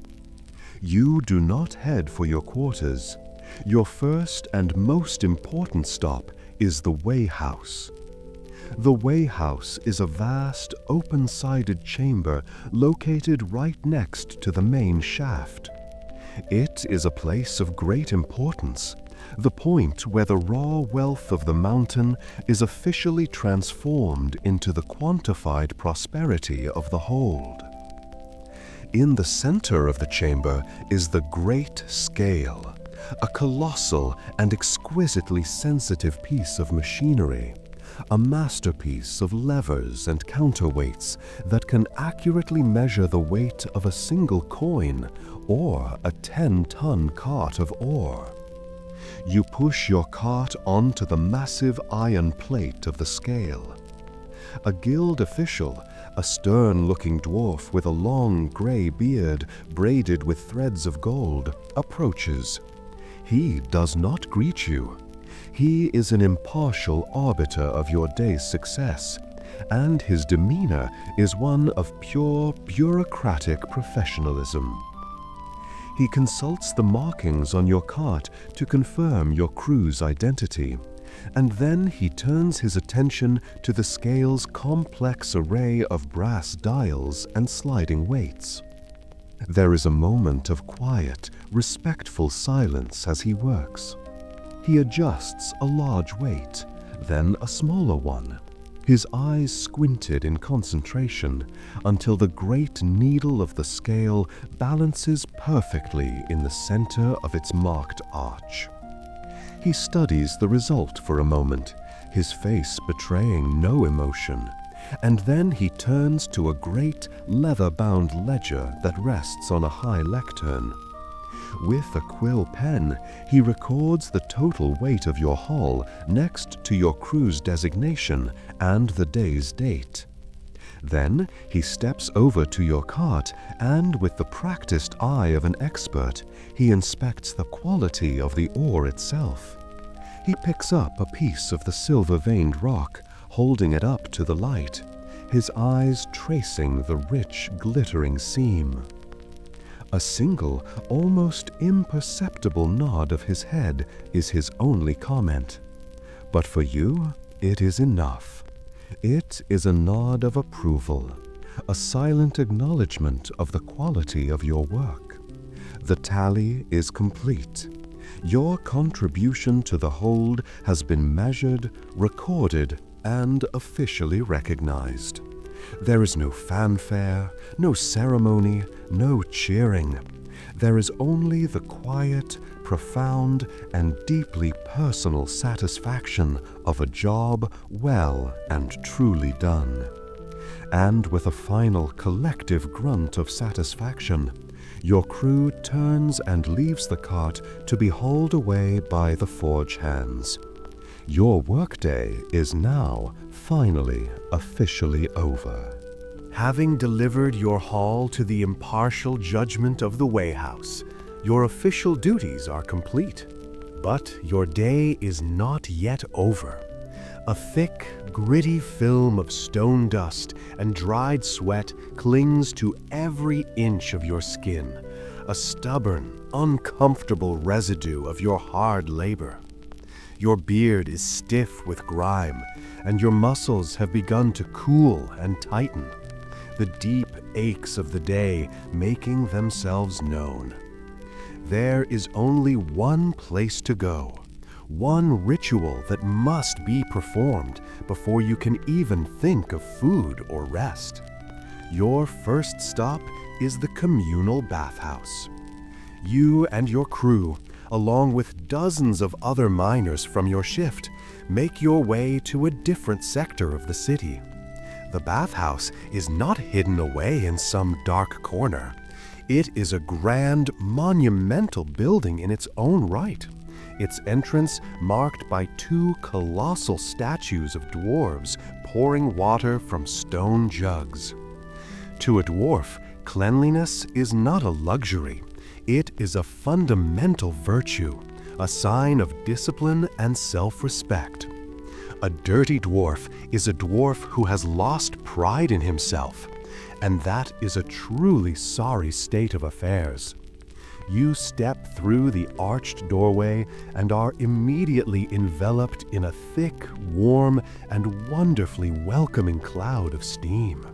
You do not head for your quarters. Your first and most important stop is the Way House. The Way House is a vast, open-sided chamber located right next to the main shaft. It is a place of great importance, the point where the raw wealth of the mountain is officially transformed into the quantified prosperity of the hold. In the center of the chamber is the Great Scale, a colossal and exquisitely sensitive piece of machinery, a masterpiece of levers and counterweights that can accurately measure the weight of a single coin or a 10-ton cart of ore. You push your cart onto the massive iron plate of the scale. A guild official, a stern-looking dwarf with a long gray beard braided with threads of gold, approaches. He does not greet you. He is an impartial arbiter of your day's success, and his demeanor is one of pure, bureaucratic professionalism. He consults the markings on your cart to confirm your crew's identity, and then he turns his attention to the scale's complex array of brass dials and sliding weights. There is a moment of quiet, respectful silence as he works. He adjusts a large weight, then a smaller one, his eyes squinted in concentration until the great needle of the scale balances perfectly in the center of its marked arch. He studies the result for a moment, his face betraying no emotion, and then he turns to a great leather-bound ledger that rests on a high lectern. With a quill pen, he records the total weight of your hull next to your crew's designation and the day's date. Then he steps over to your cart and, with the practiced eye of an expert, he inspects the quality of the ore itself. He picks up a piece of the silver-veined rock, holding it up to the light, his eyes tracing the rich, glittering seam. A single, almost imperceptible nod of his head is his only comment. But for you, it is enough. It is a nod of approval, a silent acknowledgement of the quality of your work. The tally is complete. Your contribution to the hold has been measured, recorded, and officially recognized. There is no fanfare, no ceremony, no cheering. There is only the quiet, profound, and deeply personal satisfaction of a job well and truly done. And with a final collective grunt of satisfaction, your crew turns and leaves the cart to be hauled away by the forge hands. Your workday is now finally officially over. Having delivered your haul to the impartial judgment of the weighhouse, your official duties are complete. But your day is not yet over. A thick, gritty film of stone dust and dried sweat clings to every inch of your skin, a stubborn, uncomfortable residue of your hard labor. Your beard is stiff with grime, and your muscles have begun to cool and tighten, the deep aches of the day making themselves known. There is only one place to go, one ritual that must be performed before you can even think of food or rest. Your first stop is the communal bathhouse. You and your crew, along with dozens of other miners from your shift, make your way to a different sector of the city. The bathhouse is not hidden away in some dark corner. It is a grand, monumental building in its own right, its entrance marked by two colossal statues of dwarves pouring water from stone jugs. To a dwarf, cleanliness is not a luxury. It is a fundamental virtue, a sign of discipline and self-respect. A dirty dwarf is a dwarf who has lost pride in himself, and that is a truly sorry state of affairs. You step through the arched doorway and are immediately enveloped in a thick, warm, and wonderfully welcoming cloud of steam.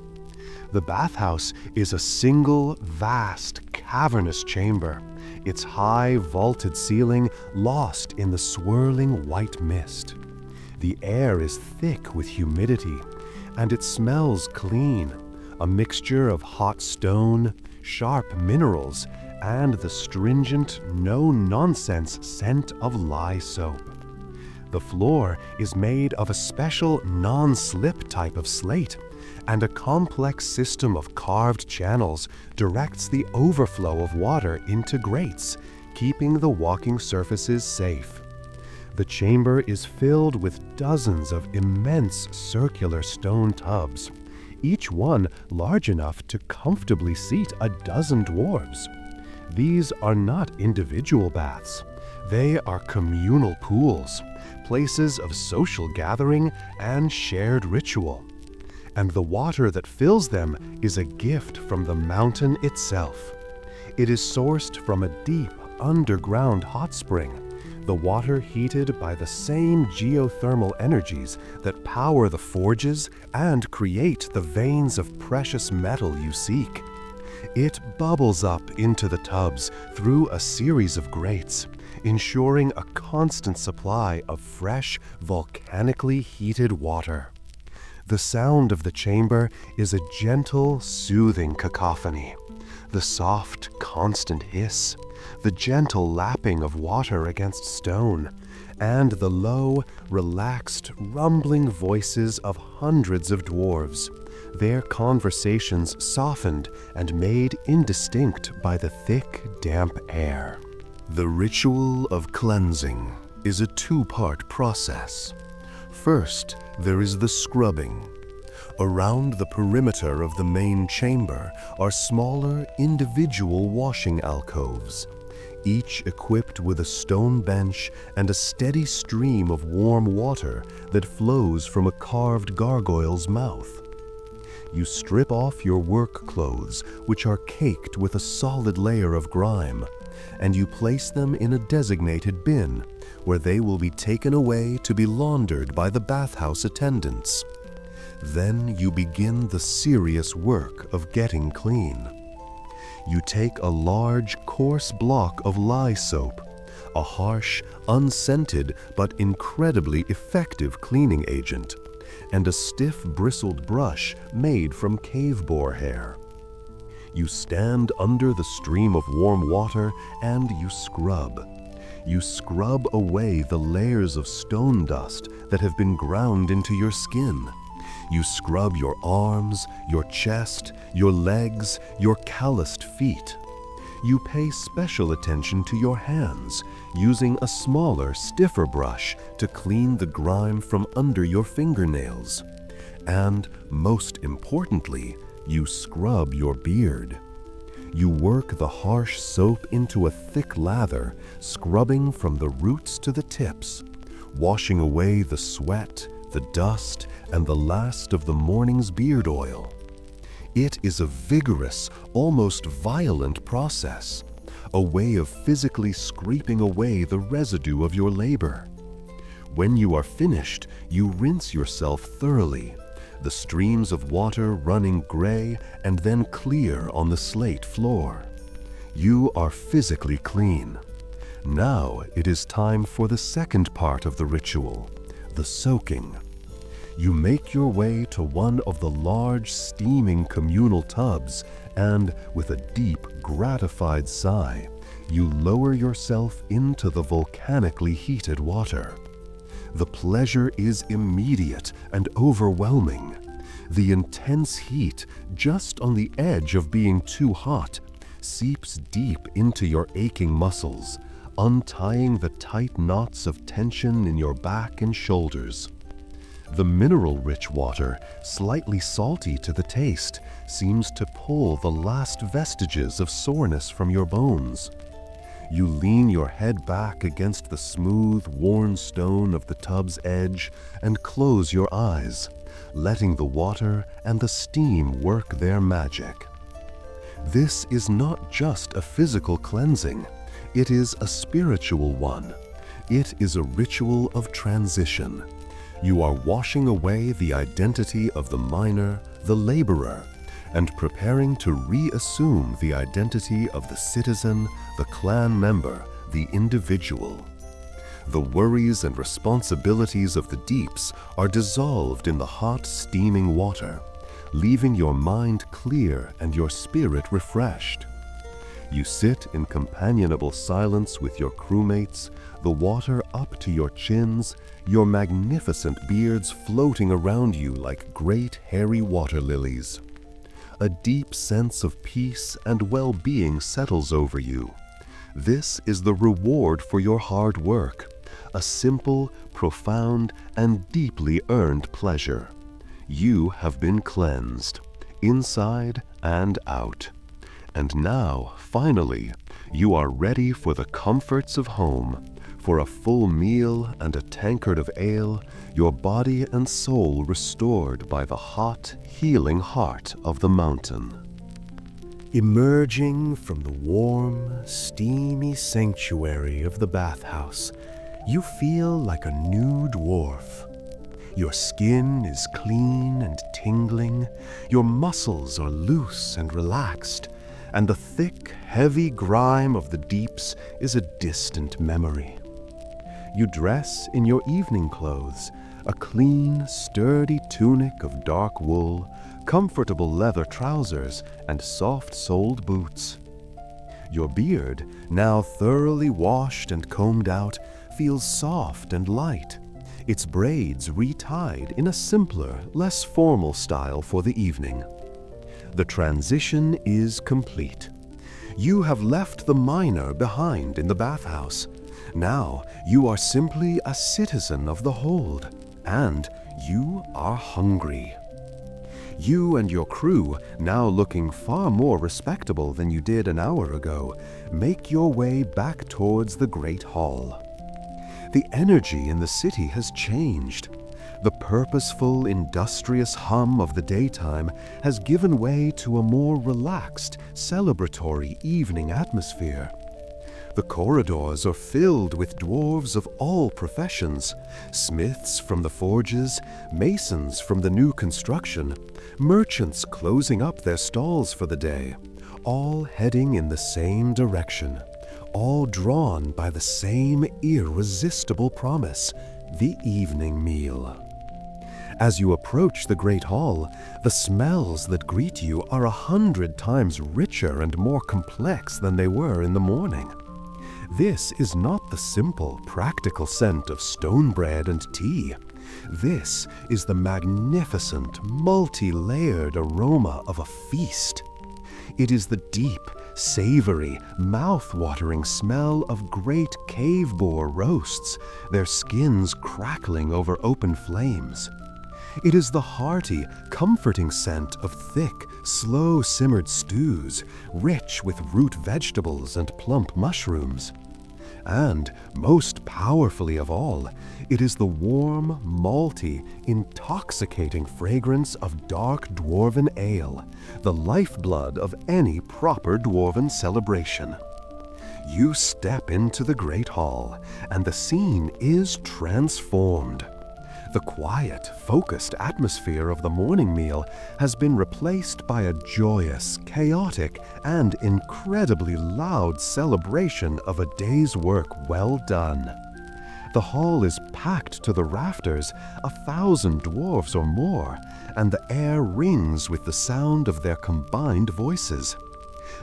The bathhouse is a single, vast, cavernous chamber, its high, vaulted ceiling lost in the swirling white mist. The air is thick with humidity, and it smells clean, a mixture of hot stone, sharp minerals, and the stringent, no-nonsense scent of lye soap. The floor is made of a special non-slip type of slate, and a complex system of carved channels directs the overflow of water into grates, keeping the walking surfaces safe. The chamber is filled with dozens of immense circular stone tubs, each one large enough to comfortably seat a dozen dwarves. These are not individual baths. They are communal pools, places of social gathering and shared ritual. And the water that fills them is a gift from the mountain itself. It is sourced from a deep underground hot spring, the water heated by the same geothermal energies that power the forges and create the veins of precious metal you seek. It bubbles up into the tubs through a series of grates, ensuring a constant supply of fresh, volcanically heated water. The sound of the chamber is a gentle, soothing cacophony. The soft, constant hiss, the gentle lapping of water against stone, and the low, relaxed, rumbling voices of hundreds of dwarves, their conversations softened and made indistinct by the thick, damp air. The ritual of cleansing is a two-part process. First, there is the scrubbing. Around the perimeter of the main chamber are smaller individual washing alcoves, each equipped with a stone bench and a steady stream of warm water that flows from a carved gargoyle's mouth. You strip off your work clothes, which are caked with a solid layer of grime, and you place them in a designated bin, where they will be taken away to be laundered by the bathhouse attendants. Then you begin the serious work of getting clean. You take a large, coarse block of lye soap, a harsh, unscented, but incredibly effective cleaning agent, and a stiff, bristled brush made from cave boar hair. You stand under the stream of warm water and you scrub. You scrub away the layers of stone dust that have been ground into your skin. You scrub your arms, your chest, your legs, your calloused feet. You pay special attention to your hands, using a smaller, stiffer brush to clean the grime from under your fingernails. And, most importantly, you scrub your beard. You work the harsh soap into a thick lather, scrubbing from the roots to the tips, washing away the sweat, the dust, and the last of the morning's beard oil. It is a vigorous, almost violent process, a way of physically scraping away the residue of your labor. When you are finished, you rinse yourself thoroughly, the streams of water running gray and then clear on the slate floor. You are physically clean. Now it is time for the second part of the ritual, the soaking. You make your way to one of the large steaming communal tubs and, with a deep, gratified sigh, you lower yourself into the volcanically heated water. The pleasure is immediate and overwhelming. The intense heat, just on the edge of being too hot, seeps deep into your aching muscles, untying the tight knots of tension in your back and shoulders. The mineral-rich water, slightly salty to the taste, seems to pull the last vestiges of soreness from your bones. You lean your head back against the smooth, worn stone of the tub's edge and close your eyes, letting the water and the steam work their magic. This is not just a physical cleansing, it is a spiritual one. It is a ritual of transition. You are washing away the identity of the miner, the laborer, and preparing to reassume the identity of the citizen, the clan member, the individual. The worries and responsibilities of the deeps are dissolved in the hot, steaming water, leaving your mind clear and your spirit refreshed. You sit in companionable silence with your crewmates, the water up to your chins, your magnificent beards floating around you like great hairy water lilies. A deep sense of peace and well-being settles over you. This is the reward for your hard work, a simple, profound, and deeply earned pleasure. You have been cleansed, inside and out. And now, finally, you are ready for the comforts of home, for a full meal and a tankard of ale, your body and soul restored by the hot, healing heart of the mountain. Emerging from the warm, steamy sanctuary of the bathhouse, you feel like a new dwarf. Your skin is clean and tingling, your muscles are loose and relaxed, and the thick, heavy grime of the deeps is a distant memory. You dress in your evening clothes, a clean, sturdy tunic of dark wool, comfortable leather trousers, and soft-soled boots. Your beard, now thoroughly washed and combed out, feels soft and light. its braids retied in a simpler, less formal style for the evening. The transition is complete. You have left the miner behind in the bathhouse. Now you are simply a citizen of the hold, and you are hungry. You and your crew, now looking far more respectable than you did an hour ago, make your way back towards the Great Hall. The energy in the city has changed. The purposeful, industrious hum of the daytime has given way to a more relaxed, celebratory evening atmosphere. The corridors are filled with dwarves of all professions, smiths from the forges, masons from the new construction, merchants closing up their stalls for the day, all heading in the same direction, all drawn by the same irresistible promise, the evening meal. As you approach the Great Hall, the smells that greet you are 100 times richer and more complex than they were in the morning. This is not the simple, practical scent of stone bread and tea. This is the magnificent, multi-layered aroma of a feast. It is the deep, savory, mouth-watering smell of great cave boar roasts, their skins crackling over open flames. It is the hearty, comforting scent of thick, slow-simmered stews, rich with root vegetables and plump mushrooms. And, most powerfully of all, it is the warm, malty, intoxicating fragrance of dark Dwarven ale, the lifeblood of any proper Dwarven celebration. You step into the Great Hall, and the scene is transformed. The quiet, focused atmosphere of the morning meal has been replaced by a joyous, chaotic, and incredibly loud celebration of a day's work well done. The hall is packed to the rafters, 1,000 dwarves or more, and the air rings with the sound of their combined voices.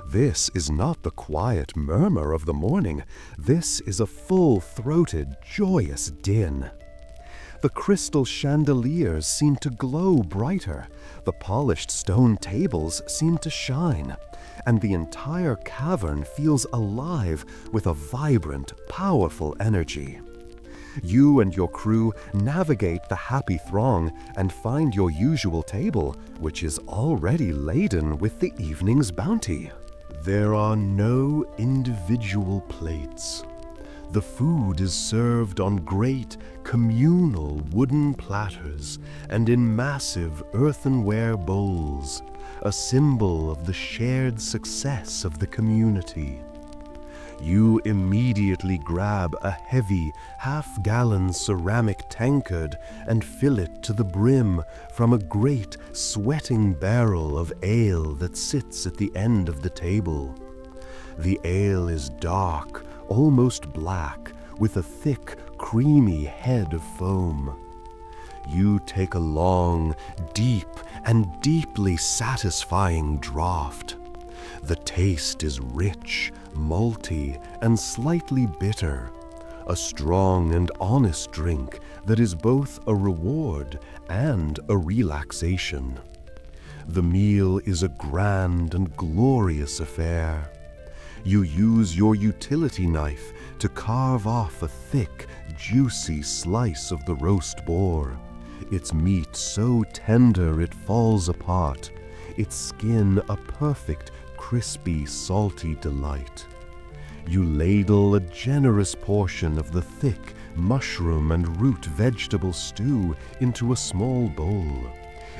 This is not the quiet murmur of the morning. This is a full-throated, joyous din. The crystal chandeliers seem to glow brighter, the polished stone tables seem to shine, and the entire cavern feels alive with a vibrant, powerful energy. You and your crew navigate the happy throng and find your usual table, which is already laden with the evening's bounty. There are no individual plates. The food is served on great, communal wooden platters and in massive earthenware bowls, a symbol of the shared success of the community. You immediately grab a heavy, half-gallon ceramic tankard and fill it to the brim from a great, sweating barrel of ale that sits at the end of the table. The ale is dark, almost black, with a thick, creamy head of foam. You take a long, deep, and deeply satisfying draught. The taste is rich, malty, and slightly bitter, a strong and honest drink that is both a reward and a relaxation. The meal is a grand and glorious affair. You use your utility knife to carve off a thick, juicy slice of the roast boar, its meat so tender it falls apart, its skin a perfect, crispy, salty delight. You ladle a generous portion of the thick mushroom and root vegetable stew into a small bowl,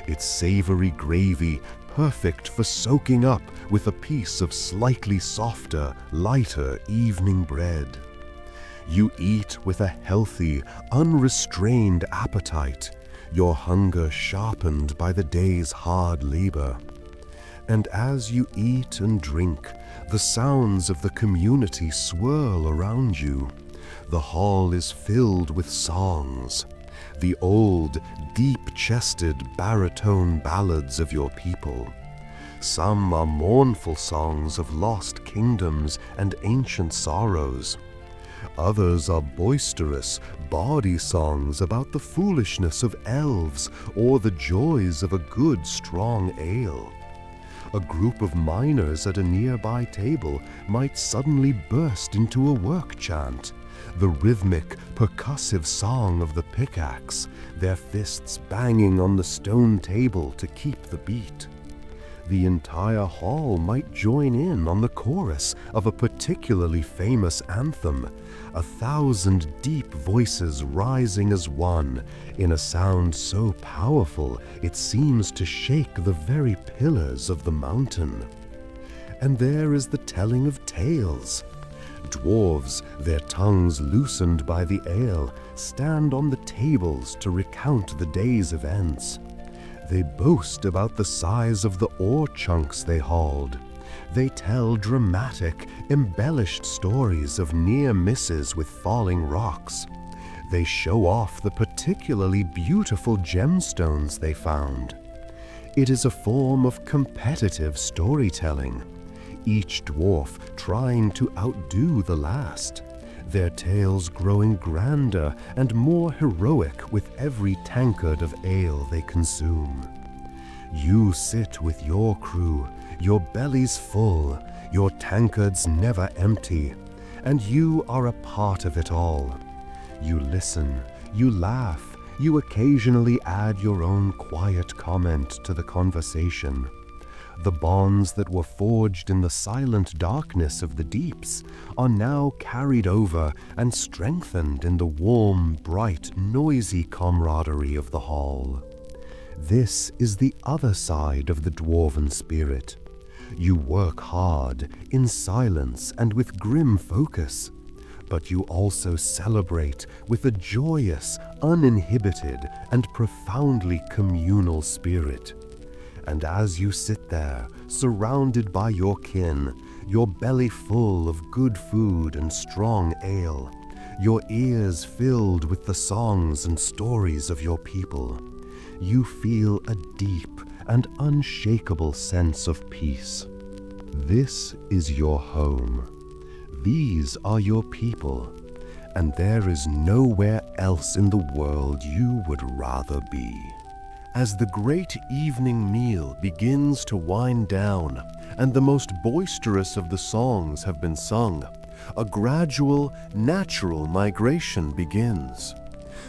its savory gravy perfect for soaking up with a piece of slightly softer, lighter evening bread. You eat with a healthy, unrestrained appetite, your hunger sharpened by the day's hard labor. And as you eat and drink, the sounds of the community swirl around you. The hall is filled with songs, the old, deep-chested baritone ballads of your people. Some are mournful songs of lost kingdoms and ancient sorrows. Others are boisterous, bawdy songs about the foolishness of elves or the joys of a good, strong ale. A group of miners at a nearby table might suddenly burst into a work chant, the rhythmic, percussive song of the pickaxe, their fists banging on the stone table to keep the beat. The entire hall might join in on the chorus of a particularly famous anthem, 1,000 deep voices rising as one, in a sound so powerful it seems to shake the very pillars of the mountain. And there is the telling of tales. Dwarves, their tongues loosened by the ale, stand on the tables to recount the day's events. They boast about the size of the ore chunks they hauled. They tell dramatic, embellished stories of near misses with falling rocks. They show off the particularly beautiful gemstones they found. It is a form of competitive storytelling, each dwarf trying to outdo the last, their tales growing grander and more heroic with every tankard of ale they consume. You sit with your crew, your bellies full, your tankards never empty, and you are a part of it all. You listen, you laugh, you occasionally add your own quiet comment to the conversation. The bonds that were forged in the silent darkness of the deeps are now carried over and strengthened in the warm, bright, noisy camaraderie of the hall. This is the other side of the dwarven spirit. You work hard, in silence and with grim focus, but you also celebrate with a joyous, uninhibited, and profoundly communal spirit. And as you sit there, surrounded by your kin, your belly full of good food and strong ale, your ears filled with the songs and stories of your people, you feel a deep and unshakable sense of peace. This is your home. These are your people, and there is nowhere else in the world you would rather be. As the great evening meal begins to wind down and the most boisterous of the songs have been sung, a gradual, natural migration begins.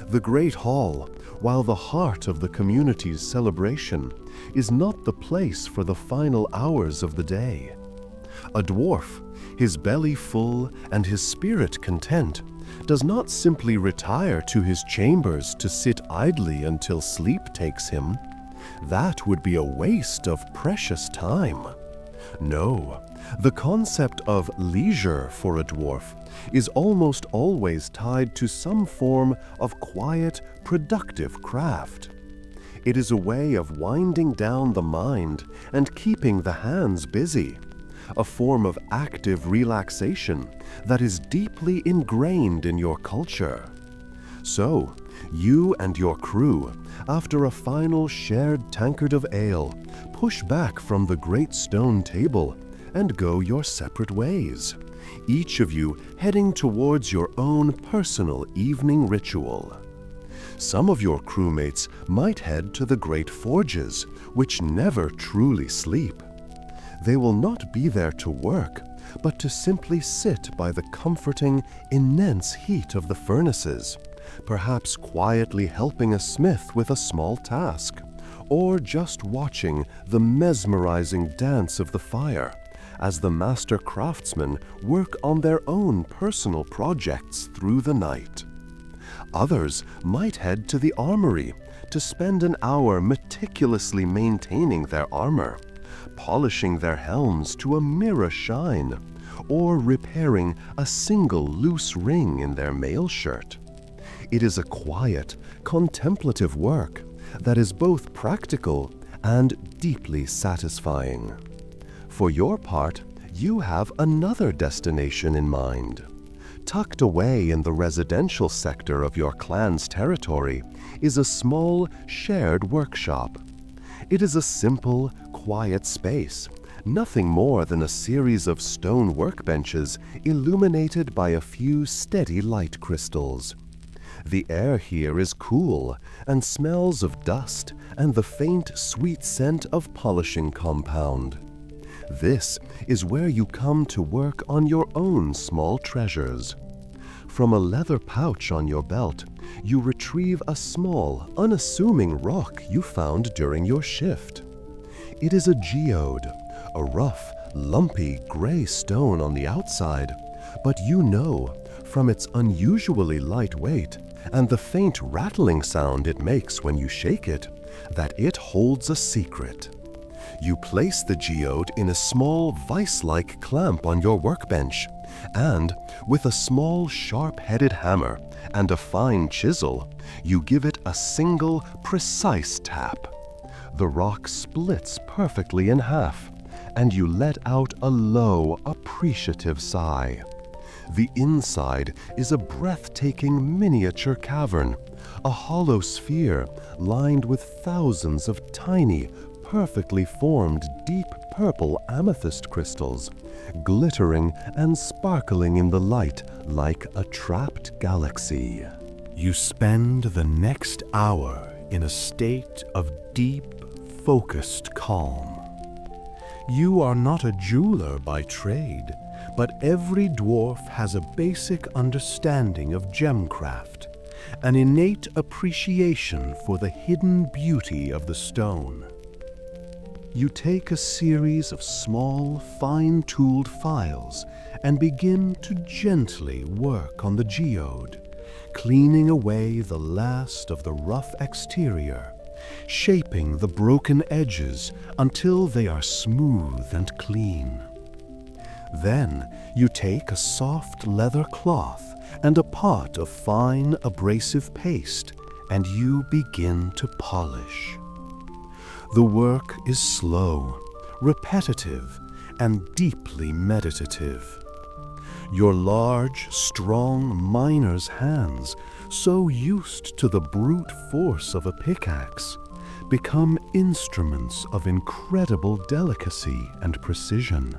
The great hall, while the heart of the community's celebration, is not the place for the final hours of the day. A dwarf, his belly full and his spirit content, does not simply retire to his chambers to sit idly until sleep takes him. That would be a waste of precious time. No, the concept of leisure for a dwarf is almost always tied to some form of quiet, productive craft. It is a way of winding down the mind and keeping the hands busy, a form of active relaxation that is deeply ingrained in your culture. So, you and your crew, after a final shared tankard of ale, push back from the great stone table and go your separate ways, each of you heading towards your own personal evening ritual. Some of your crewmates might head to the great forges, which never truly sleep. They will not be there to work, but to simply sit by the comforting, immense heat of the furnaces, perhaps quietly helping a smith with a small task, or just watching the mesmerizing dance of the fire as the master craftsmen work on their own personal projects through the night. Others might head to the armory to spend an hour meticulously maintaining their armor, polishing their helms to a mirror shine, or repairing a single loose ring in their mail shirt. It is a quiet, contemplative work that is both practical and deeply satisfying. For your part, you have another destination in mind. Tucked away in the residential sector of your clan's territory is a small, shared workshop. It is a simple, quiet space, nothing more than a series of stone workbenches illuminated by a few steady light crystals. The air here is cool and smells of dust and the faint, sweet scent of polishing compound. This is where you come to work on your own small treasures. From a leather pouch on your belt, you retrieve a small, unassuming rock you found during your shift. It is a geode, a rough, lumpy gray stone on the outside, but you know, from its unusually light weight and the faint rattling sound it makes when you shake it, that it holds a secret. You place the geode in a small vice-like clamp on your workbench, and with a small sharp-headed hammer and a fine chisel, you give it a single, precise tap. The rock splits perfectly in half, and you let out a low, appreciative sigh. The inside is a breathtaking miniature cavern, a hollow sphere lined with thousands of tiny, perfectly formed deep purple amethyst crystals, glittering and sparkling in the light like a trapped galaxy. You spend the next hour in a state of deep, focused calm. You are not a jeweler by trade, but every dwarf has a basic understanding of gemcraft, an innate appreciation for the hidden beauty of the stone. You take a series of small, fine-tooled files and begin to gently work on the geode, cleaning away the last of the rough exterior, shaping the broken edges until they are smooth and clean. Then you take a soft leather cloth and a pot of fine abrasive paste, and you begin to polish. The work is slow, repetitive, and deeply meditative. Your large, strong miner's hands, so used to the brute force of a pickaxe, become instruments of incredible delicacy and precision.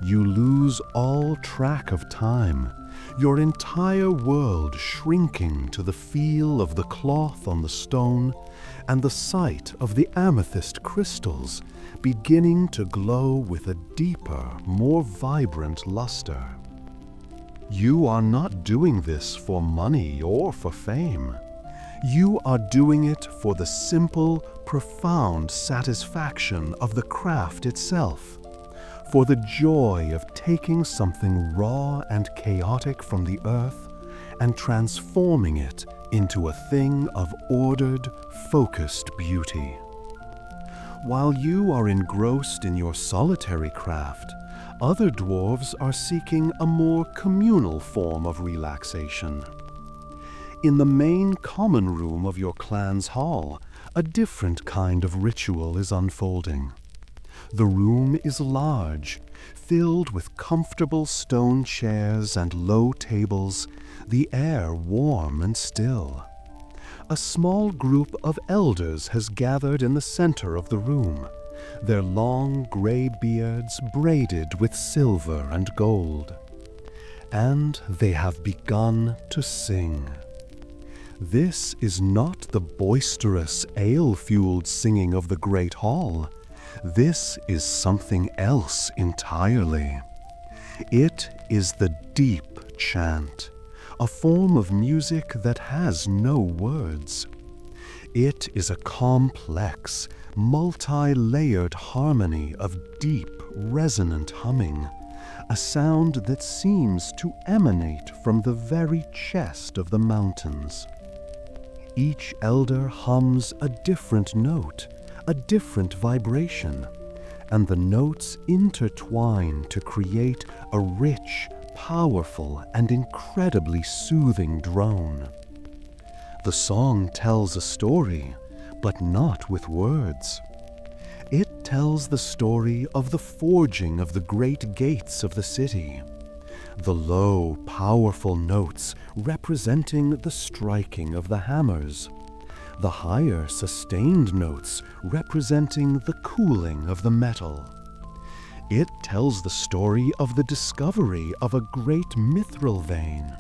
You lose all track of time, your entire world shrinking to the feel of the cloth on the stone and the sight of the amethyst crystals beginning to glow with a deeper, more vibrant luster. You are not doing this for money or for fame. You are doing it for the simple, profound satisfaction of the craft itself, for the joy of taking something raw and chaotic from the earth and transforming it into a thing of ordered, focused beauty. While you are engrossed in your solitary craft, other dwarves are seeking a more communal form of relaxation. In the main common room of your clan's hall, a different kind of ritual is unfolding. The room is large, filled with comfortable stone chairs and low tables, the air warm and still. A small group of elders has gathered in the center of the room, their long gray beards braided with silver and gold. And they have begun to sing. This is not the boisterous, ale-fueled singing of the Great Hall. This is something else entirely. It is the deep chant, a form of music that has no words. It is a complex, multi-layered harmony of deep, resonant humming, a sound that seems to emanate from the very chest of the mountains. Each elder hums a different note, a different vibration, and the notes intertwine to create a rich, powerful, and incredibly soothing drone. The song tells a story, but not with words. It tells the story of the forging of the great gates of the city, the low, powerful notes representing the striking of the hammers, the higher, sustained notes representing the cooling of the metal. It tells the story of the discovery of a great mithril vein,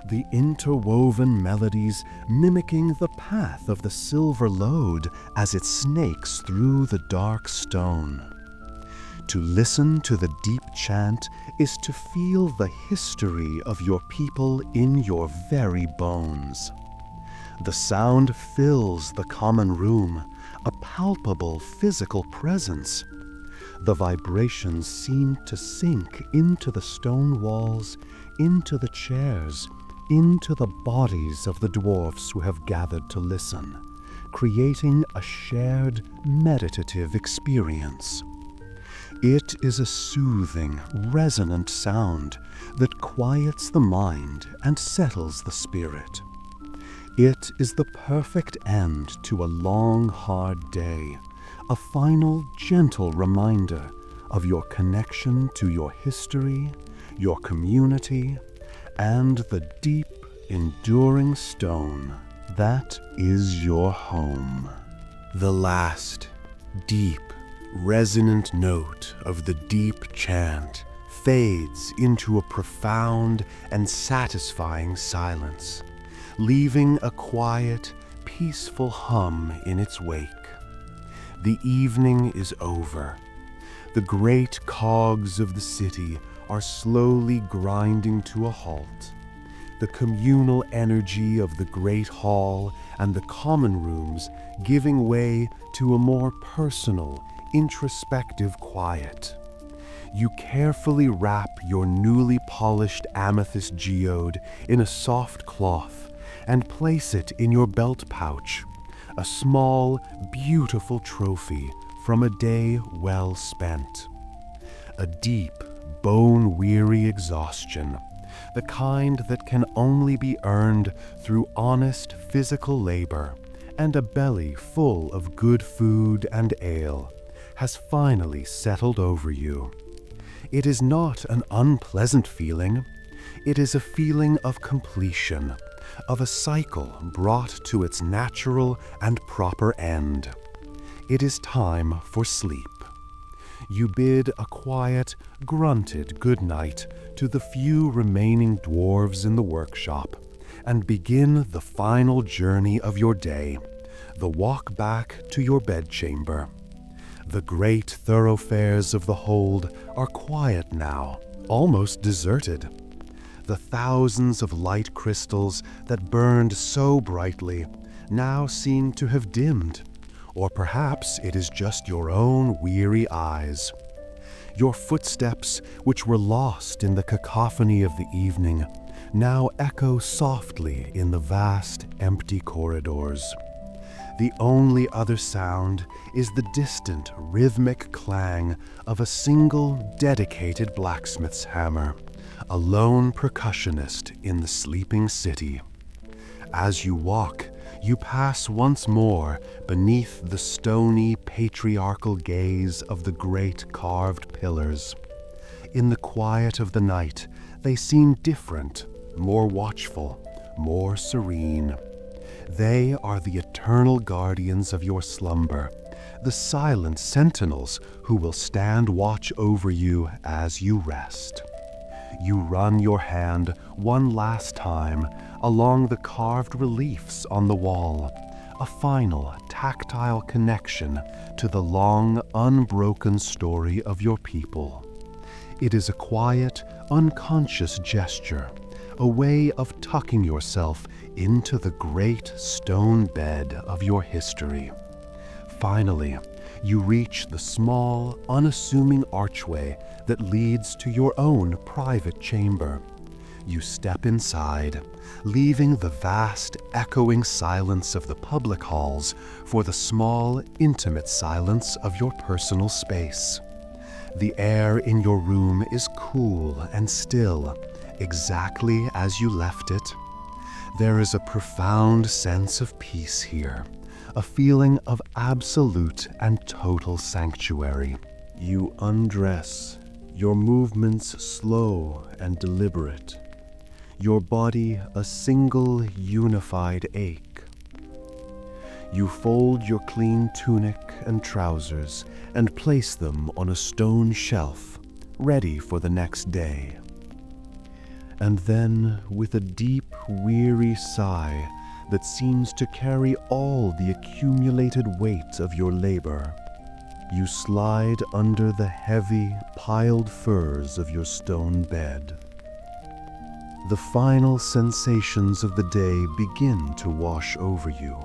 the interwoven melodies mimicking the path of the silver lode as it snakes through the dark stone. To listen to the deep chant is to feel the history of your people in your very bones. The sound fills the common room, a palpable physical presence. The vibrations seem to sink into the stone walls, into the chairs, into the bodies of the dwarfs who have gathered to listen, creating a shared meditative experience. It is a soothing, resonant sound that quiets the mind and settles the spirit. It is the perfect end to a long, hard day, a final, gentle reminder of your connection to your history, your community, and the deep, enduring stone that is your home. The last, deep, resonant note of the deep chant fades into a profound and satisfying silence, leaving a quiet, peaceful hum in its wake. The evening is over. The great cogs of the city are slowly grinding to a halt. The communal energy of the great hall and the common rooms giving way to a more personal, introspective quiet. You carefully wrap your newly polished amethyst geode in a soft cloth and place it in your belt pouch, a small, beautiful trophy from a day well spent. A deep, bone-weary exhaustion, the kind that can only be earned through honest physical labor, and a belly full of good food and ale, has finally settled over you. It is not an unpleasant feeling. It is a feeling of completion, of a cycle brought to its natural and proper end. It is time for sleep. You bid a quiet, grunted good night to the few remaining dwarves in the workshop, and begin the final journey of your day, the walk back to your bedchamber. The great thoroughfares of the hold are quiet now, almost deserted. The thousands of light crystals that burned so brightly now seem to have dimmed, or perhaps it is just your own weary eyes. Your footsteps, which were lost in the cacophony of the evening, now echo softly in the vast, empty corridors. The only other sound is the distant, rhythmic clang of a single, dedicated blacksmith's hammer, a lone percussionist in the sleeping city. As you walk, you pass once more beneath the stony, patriarchal gaze of the great carved pillars. In the quiet of the night, they seem different, more watchful, more serene. They are the eternal guardians of your slumber, the silent sentinels who will stand watch over you as you rest. You run your hand one last time along the carved reliefs on the wall, a final tactile connection to the long, unbroken story of your people. It is a quiet, unconscious gesture, a way of tucking yourself into the great stone bed of your history. Finally, you reach the small, unassuming archway that leads to your own private chamber. You step inside, leaving the vast, echoing silence of the public halls for the small, intimate silence of your personal space. The air in your room is cool and still, exactly as you left it. There is a profound sense of peace here, a feeling of absolute and total sanctuary. You undress, your movements slow and deliberate, your body a single unified ache. You fold your clean tunic and trousers and place them on a stone shelf, ready for the next day. And then, with a deep, weary sigh that seems to carry all the accumulated weight of your labor, you slide under the heavy, piled furs of your stone bed. The final sensations of the day begin to wash over you.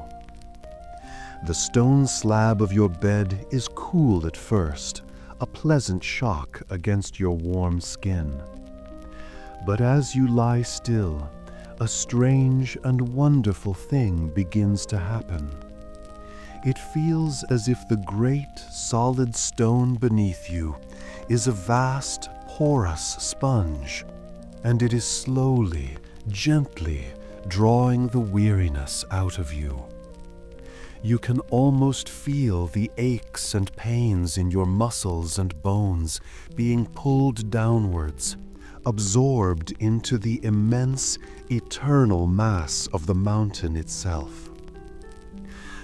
The stone slab of your bed is cool at first, a pleasant shock against your warm skin. But as you lie still, a strange and wonderful thing begins to happen. It feels as if the great, solid stone beneath you is a vast, porous sponge, and it is slowly, gently drawing the weariness out of you. You can almost feel the aches and pains in your muscles and bones being pulled downwards, absorbed into the immense, eternal mass of the mountain itself.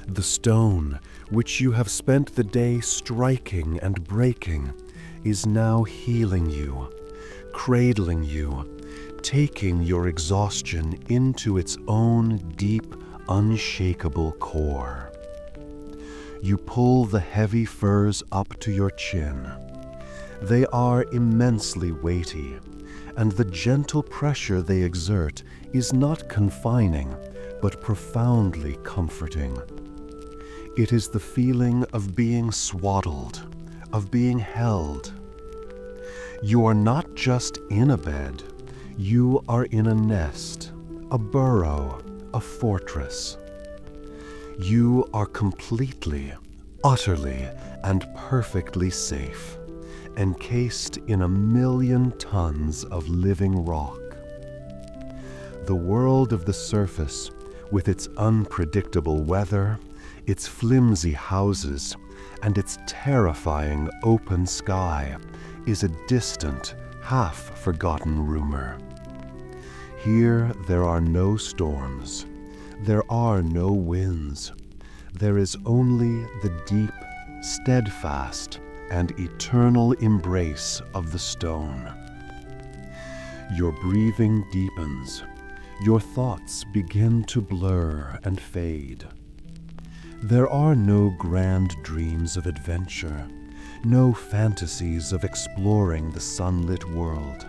The stone, which you have spent the day striking and breaking, is now healing you, cradling you, taking your exhaustion into its own deep, unshakable core. You pull the heavy furs up to your chin. They are immensely weighty, and the gentle pressure they exert is not confining, but profoundly comforting. It is the feeling of being swaddled, of being held. You are not just in a bed, you are in a nest, a burrow, a fortress. You are completely, utterly, and perfectly safe, encased in 1,000,000 tons of living rock. The world of the surface, with its unpredictable weather, its flimsy houses, and its terrifying open sky, is a distant, half-forgotten rumor. Here there are no storms. There are no winds. There is only the deep, steadfast, and eternal embrace of the stone. Your breathing deepens. Your thoughts begin to blur and fade. There are no grand dreams of adventure, no fantasies of exploring the sunlit world.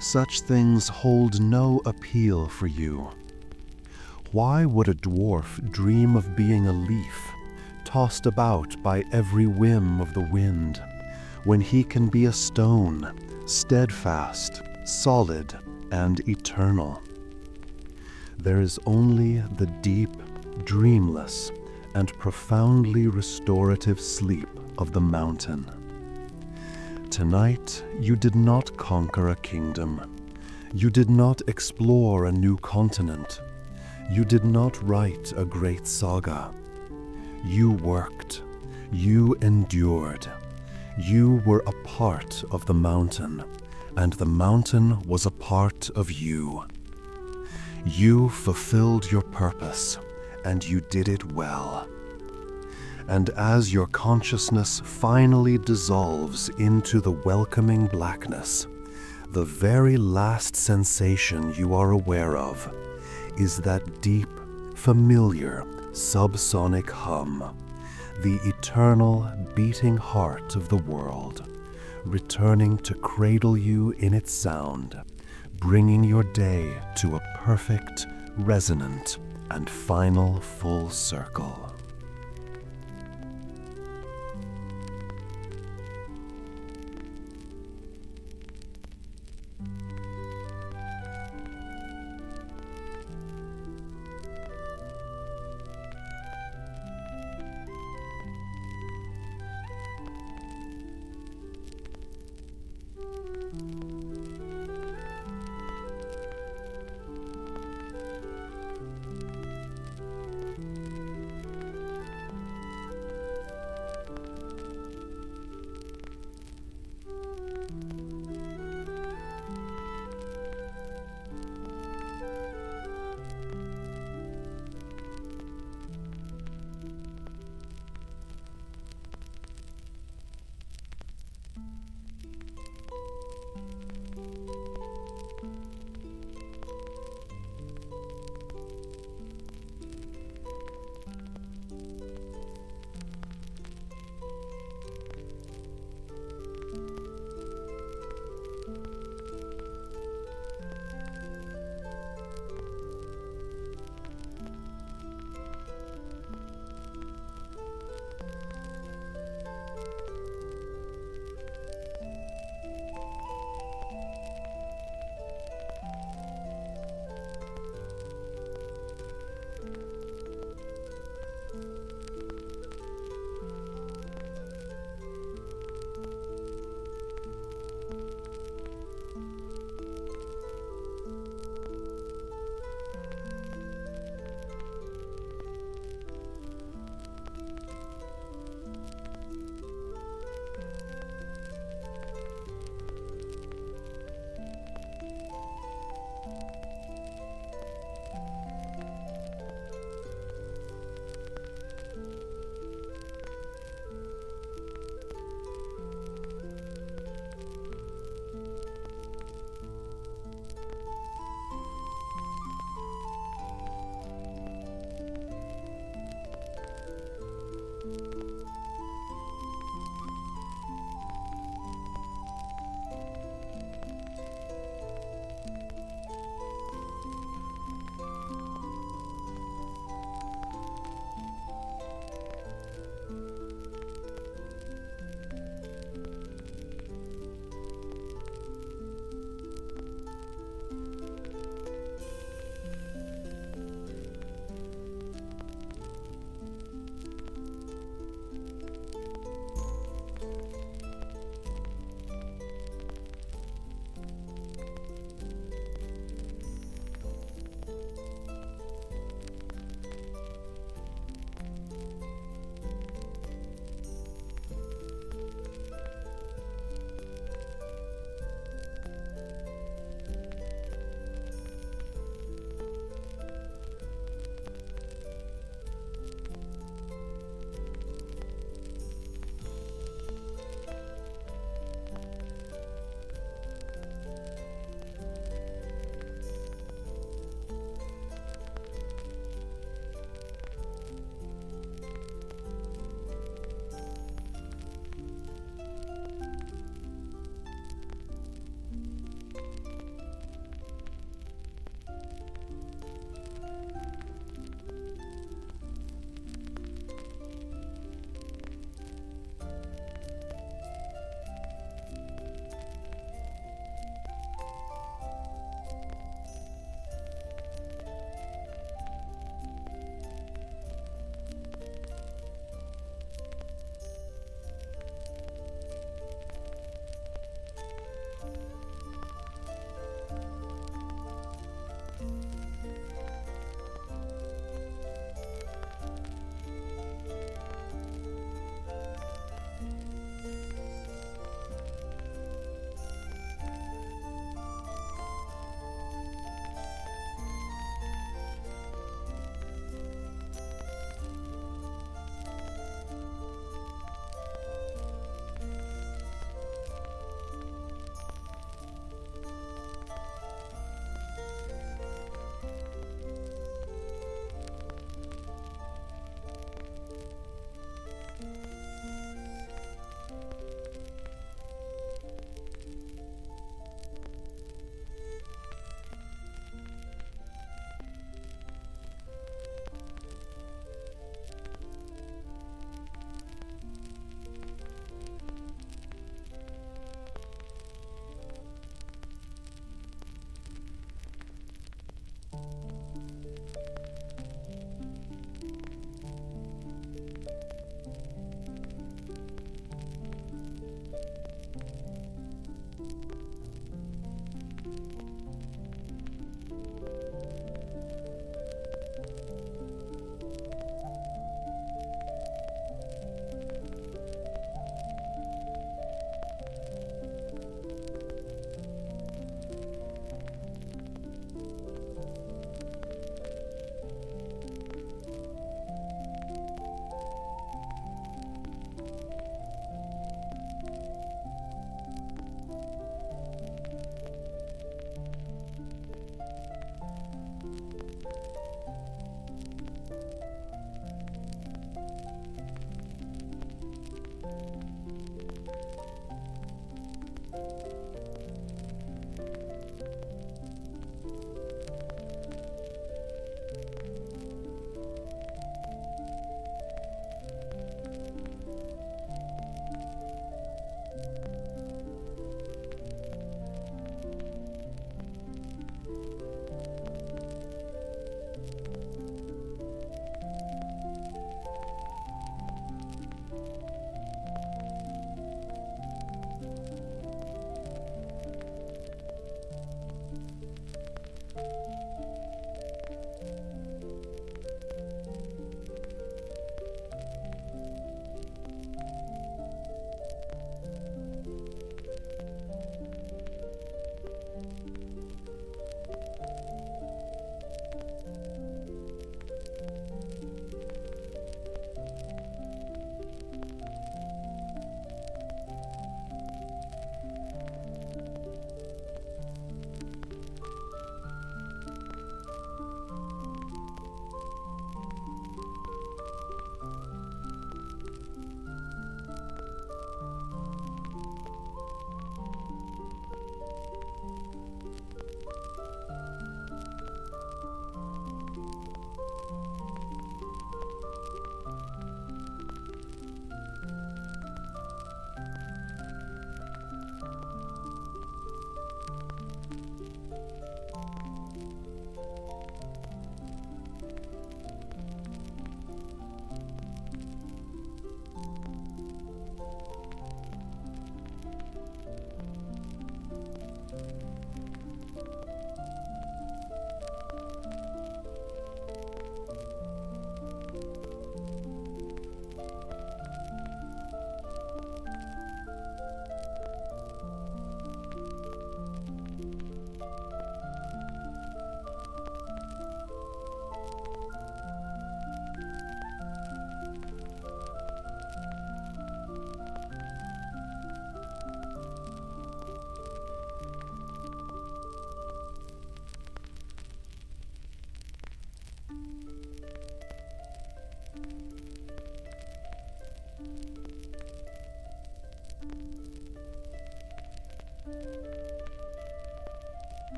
Such things hold no appeal for you. Why would a dwarf dream of being a leaf, tossed about by every whim of the wind, when he can be a stone, steadfast, solid, and eternal? There is only the deep, dreamless, and profoundly restorative sleep of the mountain. Tonight, you did not conquer a kingdom. You did not explore a new continent. You did not write a great saga. You worked. You endured. You were a part of the mountain, and the mountain was a part of you. You fulfilled your purpose, and you did it well. And as your consciousness finally dissolves into the welcoming blackness, the very last sensation you are aware of is that deep, familiar, subsonic hum, the eternal beating heart of the world, returning to cradle you in its sound, bringing your day to a perfect, resonant, and final full circle.